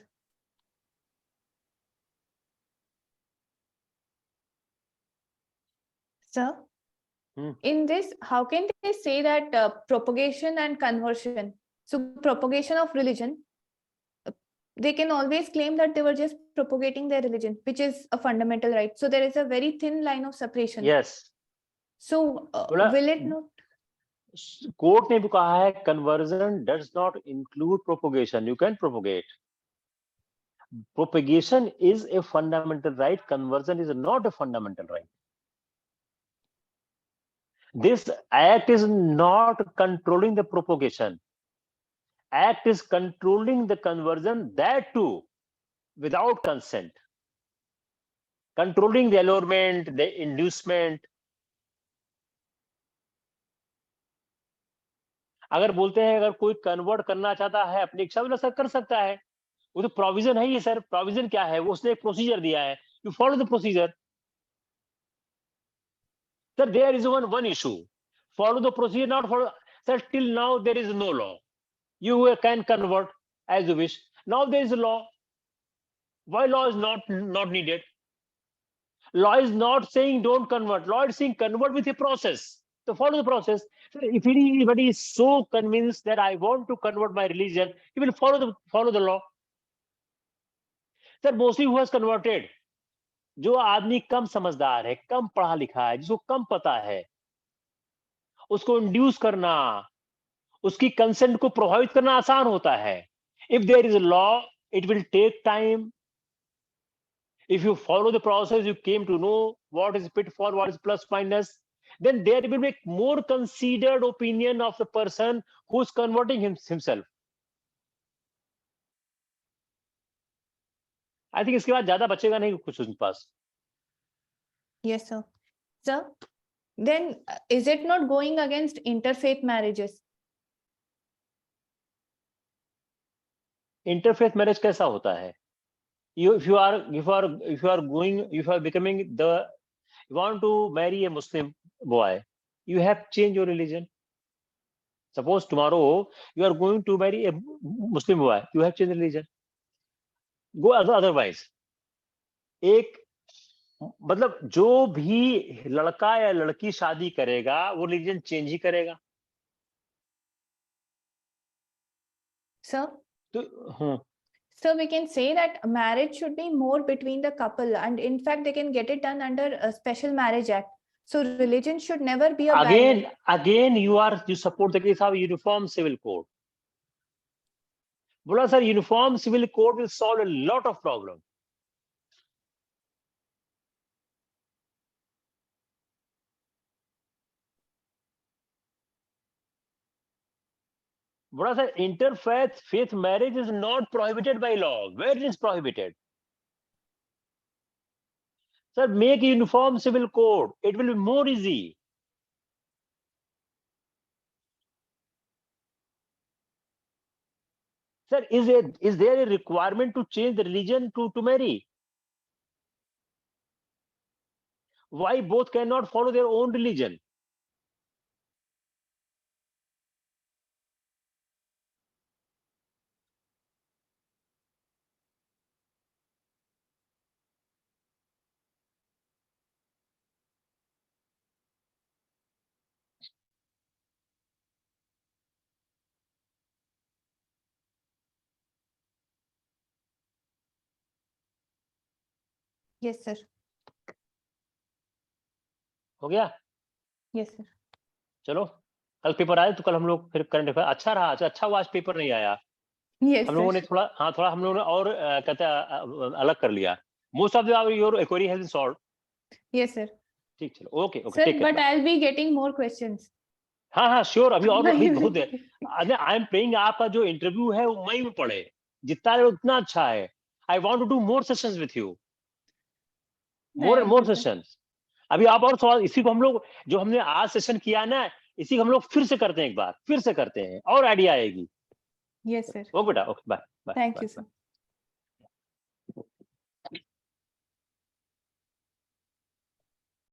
Sir, in this, how can they say that propagation and conversion? So propagation of religion, they can always claim that they were just propagating their religion, which is a fundamental right. So there is a very thin line of separation. Yes. So will it not? Court ने भी कहा है conversion does not include propagation, you can propagate, propagation is a fundamental right, conversion is not a fundamental right. This act is not controlling the propagation, act is controlling the conversion, that too without consent, controlling the allurement, the inducement. अगर बोलते हैं अगर कोई convert करना चाहता है अपनी इच्छा से कर सकता है, वो तो प्रोविजन है ही सर। प्रोविजन क्या है, वो उसने एक प्रोसीजर दिया है, you follow the procedure. Sir there is one issue, follow the procedure, not follow. Sir, till now there is no law, you can convert as you wish, now there is a law. Why law is not needed? Law is not saying don't convert, law is saying convert with a process, so follow the process. So if anybody is so convinced that I want to convert my religion, he will follow the law. Sir, mostly who has converted, जो आदमी कम समझदार है, कम पढ़ा लिखा है, जिसको कम पता है, उसको इंड्यूस करना, उसकी कंसेंट को प्रभावित करना आसान होता है। If there is a law it will take time, if you follow the process you came to know what is pitfall, what is plus minus, then there will be a more considered opinion of the person who is converting himself. I think इसके बाद ज्यादा बचेगा नहीं कुछ उनके पास। Yes, sir. Sir, then is it not going against interfaith marriages? Interfaith marriage कैसा होता है? if you are becoming you want to marry a Muslim boy, you have changed your religion. Suppose tomorrow you are going to marry a Muslim boy, you have changed religion. Go otherwise. एक मतलब जो भी लड़का या लड़की शादी करेगा वो रिलीजन चेंज ही करेगा. Sir, तो so we can say that marriage should be more between the couple, and in fact they can get it done under a special marriage act. So religion should never be a barrier. Again you support the case of uniform civil code. बोला sir uniform civil code will solve a lot of problem. बोला sir interfaith marriage is not prohibited by law. Where it is prohibited? Sir, make a uniform civil code. It will be more easy. Sir, is there a requirement to change the religion to marry? Why both cannot follow their own religion? Yes, sir. हो गया? Yes, sir. चलो कल paper आए तो कल हम लोग फिर करंट अफेयर अच्छा रहा. अच्छा हुआ आज पेपर नहीं आया. Yes, हम लोगों ने थोड़ा हम लोगों ने और कहते अलग कर लिया. Most of your query has been solved. Yes, sir. ठीक, चलो okay. Sir, but I'll be getting more questions. हाँ श्योर. अभी बहुत है. आई एम प्रेइंग आपका जो इंटरव्यू है वो मई में पड़े. जितना उतना अच्छा है. I want to do more sessions with you. More sessions. अभी आप और सवाल इसी को हम लोग जो हमने आज सेशन किया ना इसी को हम लोग फिर से करते हैं. एक बार फिर से करते हैं और आइडिया आएगी. Yes, sir. ओके बेटा. Okay bye. Thank you, sir.